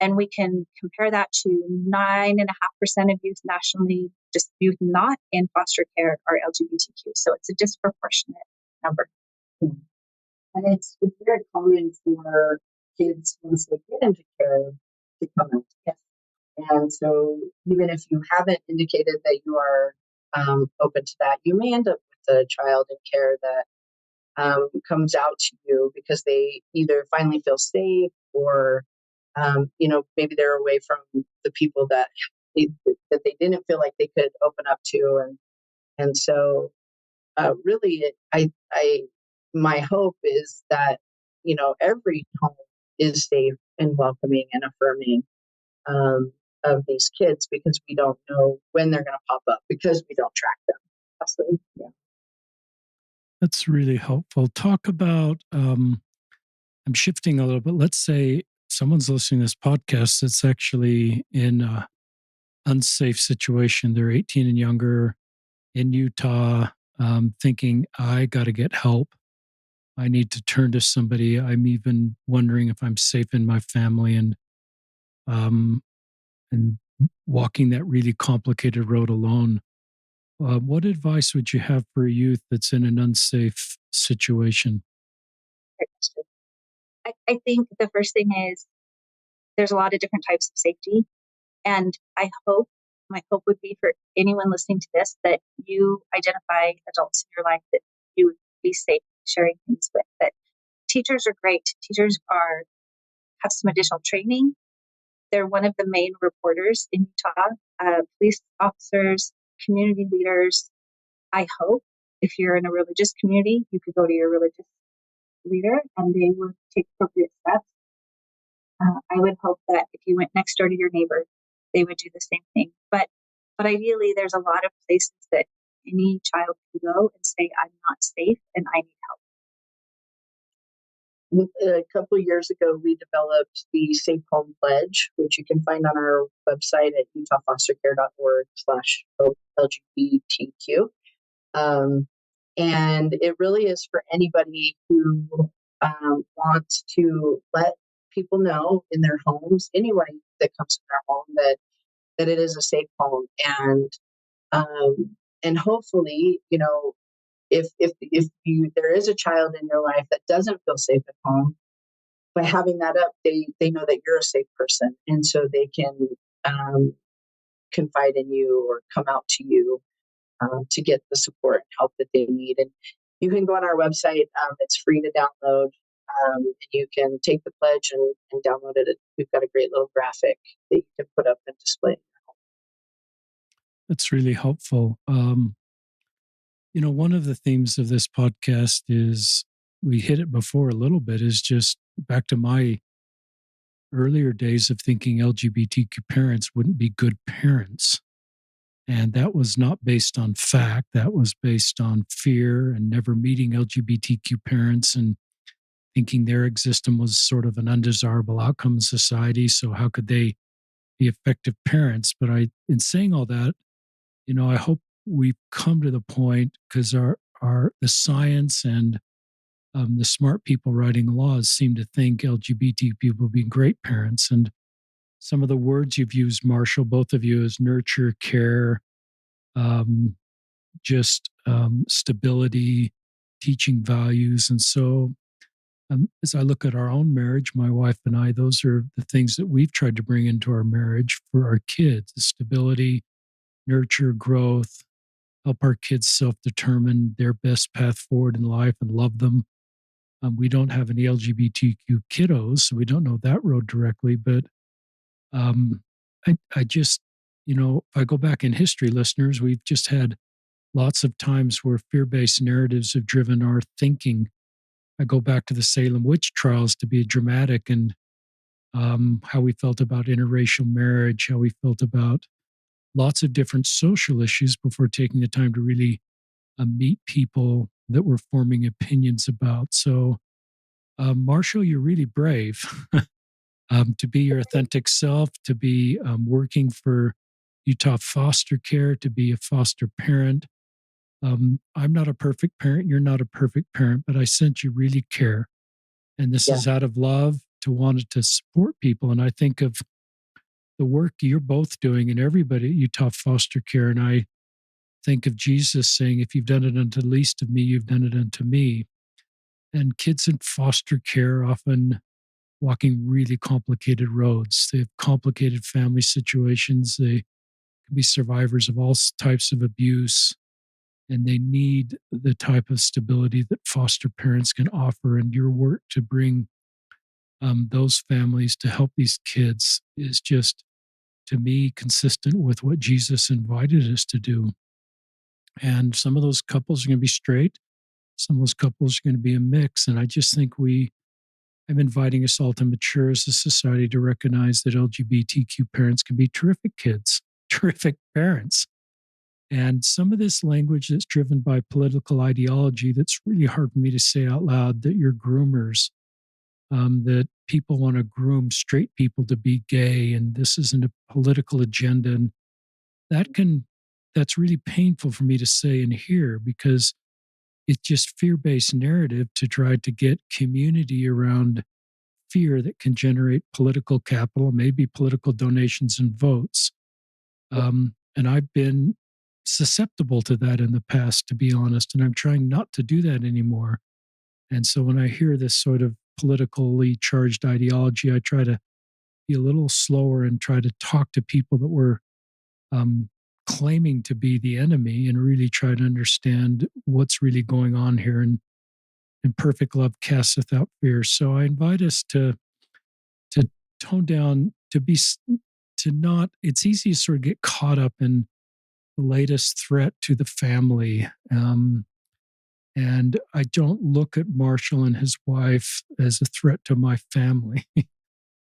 And we can compare that to 9.5% of youth nationally, just youth not in foster care, are LGBTQ. So it's a disproportionate number. And it's very common for kids, once they get into care, to come out. Yes. And so, even if you haven't indicated that you are open to that, you may end up with a child in care that comes out to you because they either finally feel safe or, maybe they're away from the people that they didn't feel like they could open up to, and so really, my hope is that every home is safe and welcoming and affirming of these kids because we don't know when they're going to pop up because we don't track them. Absolutely. Yeah. That's really helpful. Talk about, I'm shifting a little bit. Let's say someone's listening to this podcast that's actually in an unsafe situation. They're 18 and younger in Utah, thinking, I got to get help. I need to turn to somebody. I'm even wondering if I'm safe in my family um, and walking that really complicated road alone. What advice would you have for a youth that's in an unsafe situation? Great question. I think the first thing is there's a lot of different types of safety. And my hope would be for anyone listening to this that you identify adults in your life that you would be safe sharing things with. That teachers are great. Have some additional training. They're one of the main reporters in Utah, police officers, community leaders. I hope if you're in a religious community, you could go to your religious leader and they would take appropriate steps. I would hope that if you went next door to your neighbor, they would do the same thing. But ideally, there's a lot of places that any child can go and say, "I'm not safe and I need help." A couple of years ago, we developed the Safe Home Pledge, which you can find on our website at utahfostercare.org/LGBTQ. And it really is for anybody who wants to let people know in their homes, anyone that comes to their home, that it is a safe home. And hopefully, if there is a child in your life that doesn't feel safe at home, by having that up, they know that you're a safe person, and so they can confide in you or come out to you to get the support and help that they need. And you can go on our website; it's free to download. And you can take the pledge and download it. We've got a great little graphic that you can put up and display. That's really helpful. One of the themes of this podcast is we hit it before a little bit is just back to my earlier days of thinking LGBTQ parents wouldn't be good parents. And that was not based on fact. That was based on fear and never meeting LGBTQ parents and thinking their existence was sort of an undesirable outcome in society. So how could they be effective parents? But in saying all that, I hope we've come to the point because the science and the smart people writing laws seem to think LGBT people will be great parents. And some of the words you've used, Marshall, both of you, is nurture, care, um, just stability, teaching values. And so, as I look at our own marriage, my wife and I, those are the things that we've tried to bring into our marriage for our kids: stability, nurture, growth, help our kids self-determine their best path forward in life and love them. We don't have any LGBTQ kiddos, so we don't know that road directly. But um, I just, if I go back in history, listeners, we've just had lots of times where fear-based narratives have driven our thinking. I go back to the Salem witch trials to be dramatic and how we felt about interracial marriage, how we felt about lots of different social issues before taking the time to really meet people that we're forming opinions about. So, Marshall, you're really brave to be your authentic self, to be working for Utah Foster Care, to be a foster parent. I'm not a perfect parent. You're not a perfect parent, but I sense you really care. And this Yeah. is out of love to want to support people. And I think of the work you're both doing and everybody at Utah Foster Care. And I think of Jesus saying, if you've done it unto the least of me, you've done it unto me. And kids in foster care often walking really complicated roads. They have complicated family situations. They can be survivors of all types of abuse, and they need the type of stability that foster parents can offer. And your work to bring those families to help these kids is just, to me, consistent with what Jesus invited us to do. And some of those couples are going to be straight, some of those couples are going to be a mix. And I just think I'm inviting us all to mature as a society to recognize that LGBTQ parents can be terrific kids, terrific parents. And some of this language that's driven by political ideology, that's really hard for me to say out loud, that you're groomers, that people want to groom straight people to be gay, and this isn't a political agenda. And that can, that's really painful for me to say and hear, because it's just fear-based narrative to try to get community around fear that can generate political capital, maybe political donations and votes. And I've been susceptible to that in the past, to be honest, and I'm trying not to do that anymore. And so when I hear this sort of politically charged ideology, I try to be a little slower and try to talk to people that were um, claiming to be the enemy, and really try to understand what's really going on here. And perfect love casteth out fear. So I invite us to tone down, to not. It's easy to sort of get caught up in the latest threat to the family. And I don't look at Marshall and his wife as a threat to my family.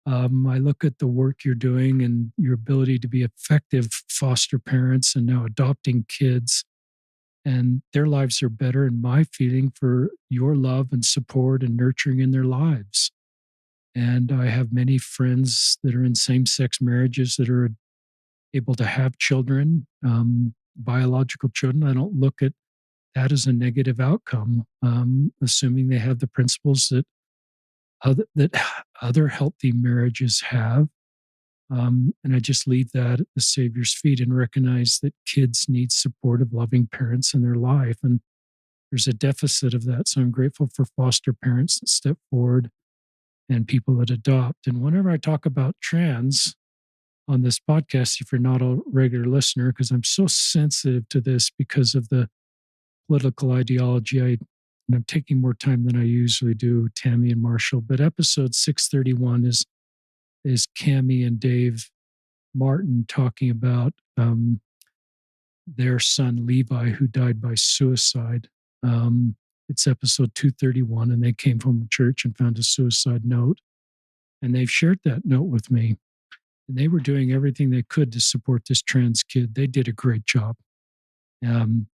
I look at the work you're doing and your ability to be effective foster parents and now adopting kids, and their lives are better, in my feeling, for your love and support and nurturing in their lives. And I have many friends that are in same sex marriages that are able to have children, biological children. I don't look at that as a negative outcome, assuming they have the principles that other healthy marriages have. And I just leave that at the Savior's feet and recognize that kids need supportive, loving parents in their life. And there's a deficit of that. So I'm grateful for foster parents that step forward and people that adopt. And whenever I talk about trans on this podcast, if you're not a regular listener, because I'm so sensitive to this because of the political ideology, and I'm taking more time than I usually do, Tami and Marshall. But episode 631 is Cami and Dave Martin talking about their son Levi, who died by suicide. It's episode 231, and they came from church and found a suicide note, and they've shared that note with me. And they were doing everything they could to support this trans kid. They did a great job,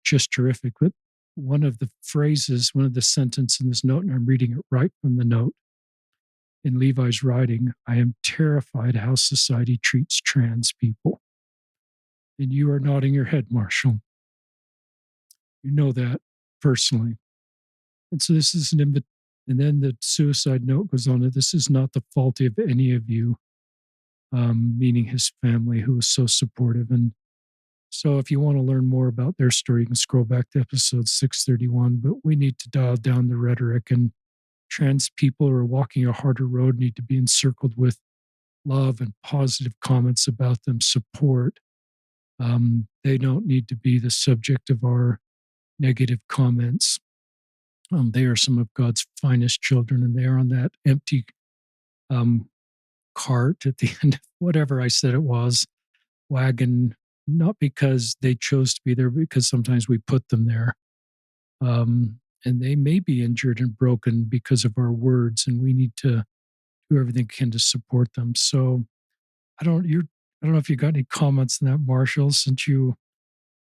just terrific. But one of the phrases, one of the sentences in this note, and I'm reading it right from the note in Levi's writing: "I am terrified how society treats trans people." And you are nodding your head, Marshall. You know that personally. And so this is and then the suicide note goes on to, "This is not the fault of any of you," meaning his family, who was so supportive. And so if you want to learn more about their story, you can scroll back to episode 631. But we need to dial down the rhetoric, and trans people who are walking a harder road need to be encircled with love and positive comments about them, support. They don't need to be the subject of our negative comments. They are some of God's finest children, and they are on that empty um, cart at the end of whatever I said it was, wagon, not because they chose to be there, because sometimes we put them there. And they may be injured and broken because of our words, and we need to do everything we can to support them. So I don't know if you got any comments on that, Marshall, since you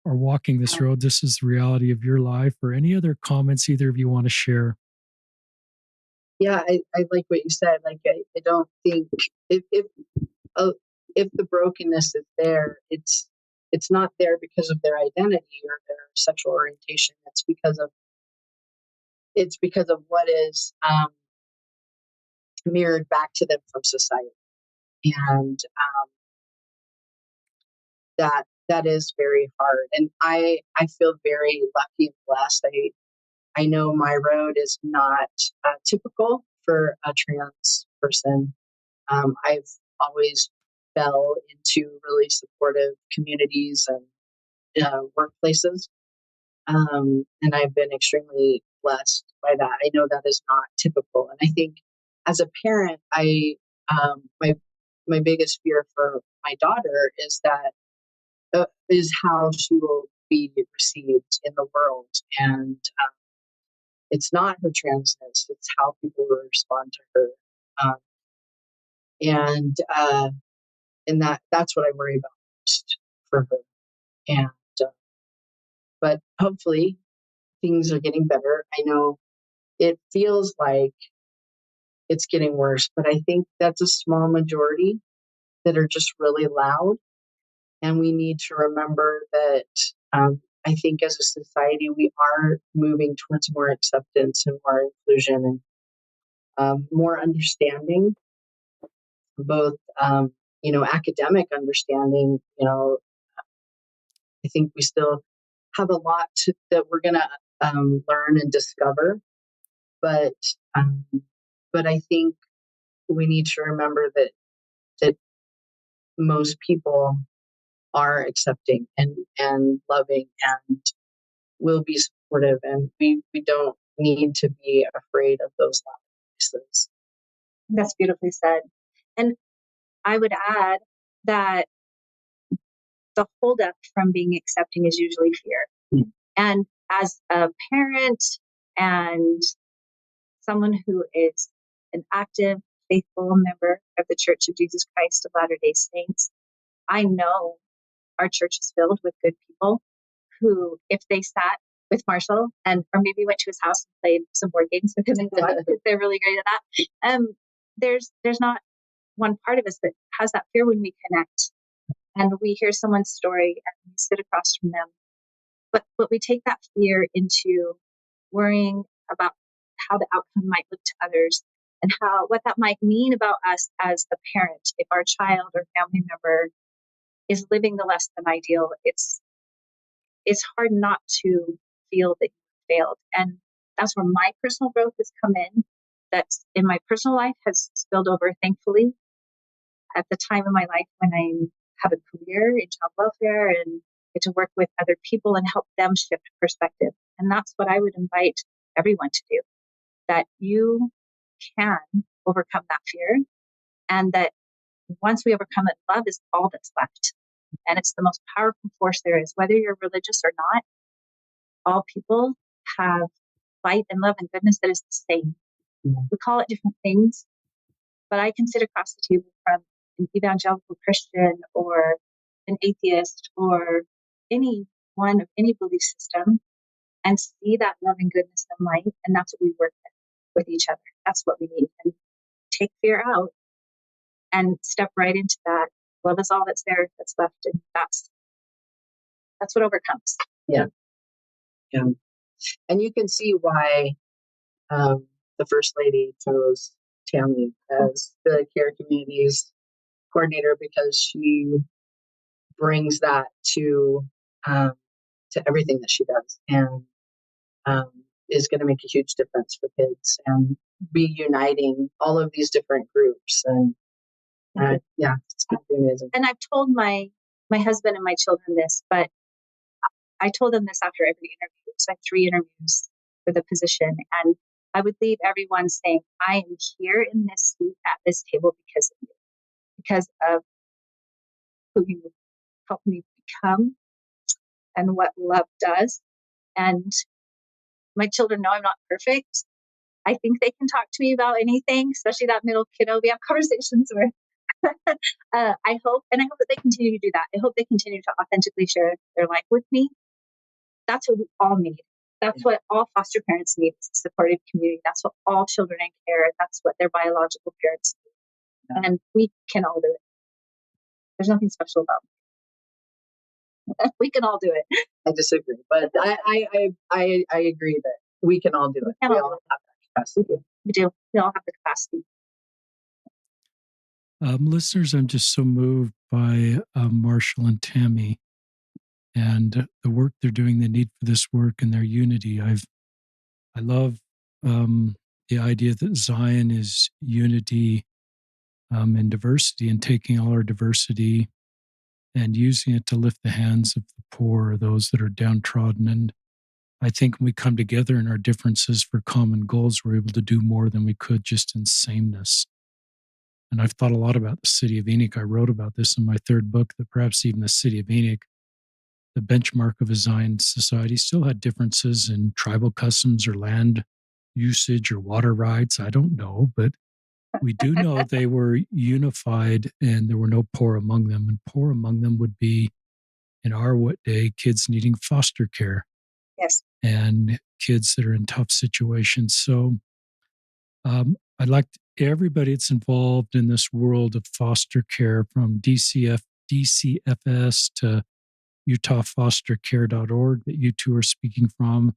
are walking this road. This is the reality of your life, or any other comments either of you want to share. Yeah, I like what you said. Like, I don't think uh, if the brokenness is there, it's not there because of their identity or their sexual orientation. It's because of what is mirrored back to them from society, and that is very hard. And I feel very lucky and blessed. I know my road is not typical for a trans person. I've always fell into really supportive communities and workplaces. And I've been extremely blessed by that. I know that is not typical. And I think as a parent, my biggest fear for my daughter is that is how she will be received in the world. And it's not her transness, it's how people will respond to her. Um, and that's what I worry about most for her. And but hopefully things are getting better. I know it feels like it's getting worse, but I think that's a small majority that are just really loud. And we need to remember that I think as a society, we are moving towards more acceptance and more inclusion and more understanding, both, academic understanding. I think we still have a lot that we're going to learn and discover. But um, but I think we need to remember that most people are accepting and loving and will be supportive, and we don't need to be afraid of those voices. That's beautifully said. And I would add that the holdup from being accepting is usually fear. Mm. And as a parent and someone who is an active, faithful member of the Church of Jesus Christ of Latter-day Saints, I know our church is filled with good people who, if they sat with Marshall or maybe went to his house and played some board games with him and God, because they're really great at that. There's not one part of us that has that fear when we connect and we hear someone's story and we sit across from them. But we take that fear into worrying about how the outcome might look to others and what that might mean about us as a parent if our child or family member is living the less than ideal. It's hard not to feel that you failed. And that's where my personal growth has come in. That's in my personal life has spilled over, thankfully, at the time of my life when I have a career in child welfare and get to work with other people and help them shift perspective. And that's what I would invite everyone to do, that you can overcome that fear, and that once we overcome it, love is all that's left. And it's the most powerful force there is, whether you're religious or not. All people have light and love and goodness that is the same. Yeah. We call it different things, but I can sit across the table from an evangelical Christian or an atheist or anyone of any belief system and see that love and goodness and light. And that's what we work with each other. That's what we need. And take fear out and step right into that. Love is all that's there, that's left. And that's what overcomes. Yeah. And you can see why the First Lady chose Tami as the care communities coordinator, because she brings that to everything that she does, and is going to make a huge difference for kids and be uniting all of these different groups. And it's going to be amazing. And I've told my husband and my children this, but I told them this after every interview. So I had 3 interviews for the position, and I would leave everyone saying, I am here in this seat at this table because of you, because of who you helped me become and what love does. And my children know I'm not perfect. I think they can talk to me about anything, especially that middle kiddo. We have conversations where I hope that they continue to do that. I hope they continue to authentically share their life with me. That's what we all need. That's what all foster parents need, is a supportive community. That's what all children in care, that's what their biological parents need. Yeah. And we can all do it. There's nothing special about it. We can all do it. I disagree, but I agree that we can all do it. We all have that capacity. We do. We all have the capacity. Listeners, I'm just so moved by Marshall and Tami and the work they're doing, the need for this work and their unity. I love the idea that Zion is unity in diversity and taking all our diversity and using it to lift the hands of the poor or those that are downtrodden. And I think when we come together in our differences for common goals, we're able to do more than we could just in sameness. And I've thought a lot about the city of Enoch. I wrote about this in my third book, that perhaps even the city of Enoch, the benchmark of a Zion society, still had differences in tribal customs or land usage or water rights. I don't know, but we do know they were unified and there were no poor among them. And poor among them would be, in our day, kids needing foster care. Yes. And kids that are in tough situations. So I'd like everybody that's involved in this world of foster care, from DCFS to UtahFosterCare.org that you two are speaking from.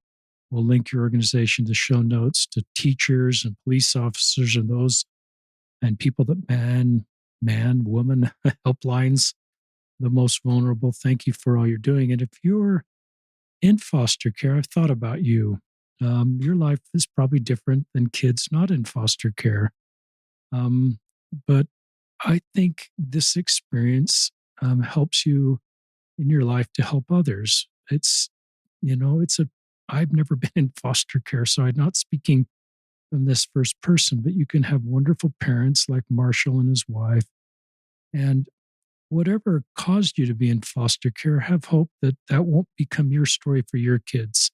We'll link your organization to show notes, to teachers and police officers and those and people that woman helplines, the most vulnerable. Thank you for all you're doing. And if you're in foster care, I've thought about you. Your life is probably different than kids not in foster care. But I think this experience helps you in your life to help others. I've never been in foster care, so I'm not speaking from this first person, but you can have wonderful parents like Marshall and his wife. And whatever caused you to be in foster care, have hope that that won't become your story for your kids.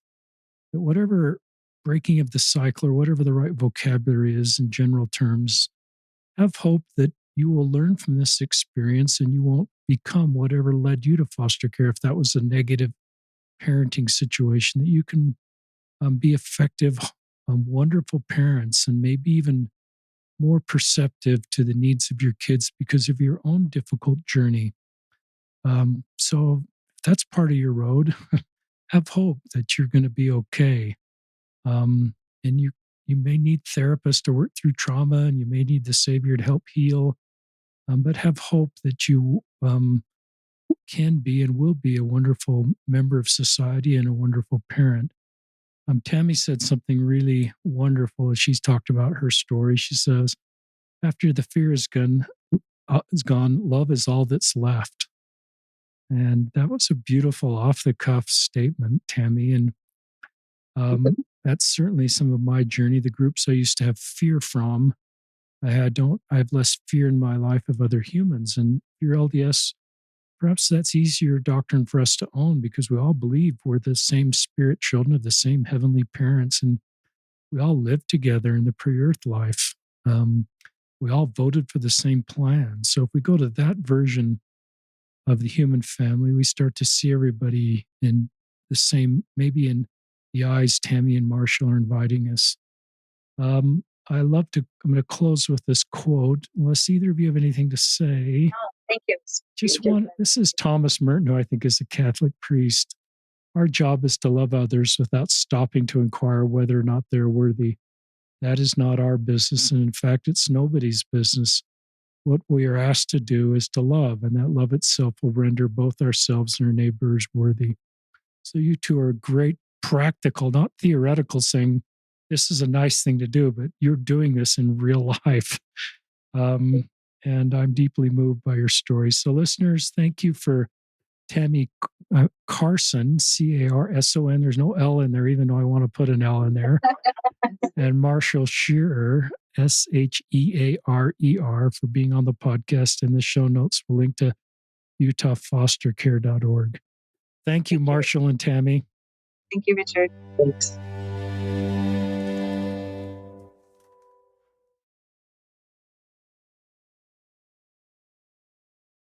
That whatever breaking of the cycle, or whatever the right vocabulary is in general terms, have hope that you will learn from this experience and you won't become whatever led you to foster care. If that was a negative parenting situation, that you can be effective, wonderful parents, and maybe even more perceptive to the needs of your kids because of your own difficult journey. So if that's part of your road, have hope that you're going to be okay. And you may need therapists to work through trauma, and you may need the Savior to help heal. But have hope that you can be and will be a wonderful member of society and a wonderful parent. Tami said something really wonderful as she's talked about her story. She says, after the fear is gone, love is all that's left. And that was a beautiful off-the-cuff statement, Tami. And that's certainly some of my journey. The groups I used to have fear from, I have less fear in my life of other humans. And your LDS, perhaps that's easier doctrine for us to own, because we all believe we're the same spirit children of the same heavenly parents, and we all live together in the pre-earth life. We all voted for the same plan. So if we go to that version of the human family, we start to see everybody in the same, maybe in the eyes Tami and Marshall are inviting us. I'm going to close with this quote, unless either of you have anything to say. Oh, thank you. This is Thomas Merton, who I think is a Catholic priest. Our job is to love others without stopping to inquire whether or not they're worthy. That is not our business. And in fact, it's nobody's business. What we are asked to do is to love, and that love itself will render both ourselves and our neighbors worthy. So you two are great, practical, not theoretical, saying this is a nice thing to do, but you're doing this in real life. And I'm deeply moved by your story. So listeners, thank you for Tami Carson, Carson. There's no L in there, even though I want to put an L in there. And Marshall Shearer, Shearer, for being on the podcast. And the show notes will link to UtahFosterCare.org. Thank you, Marshall and Tami. Thank you, Richard. Thanks.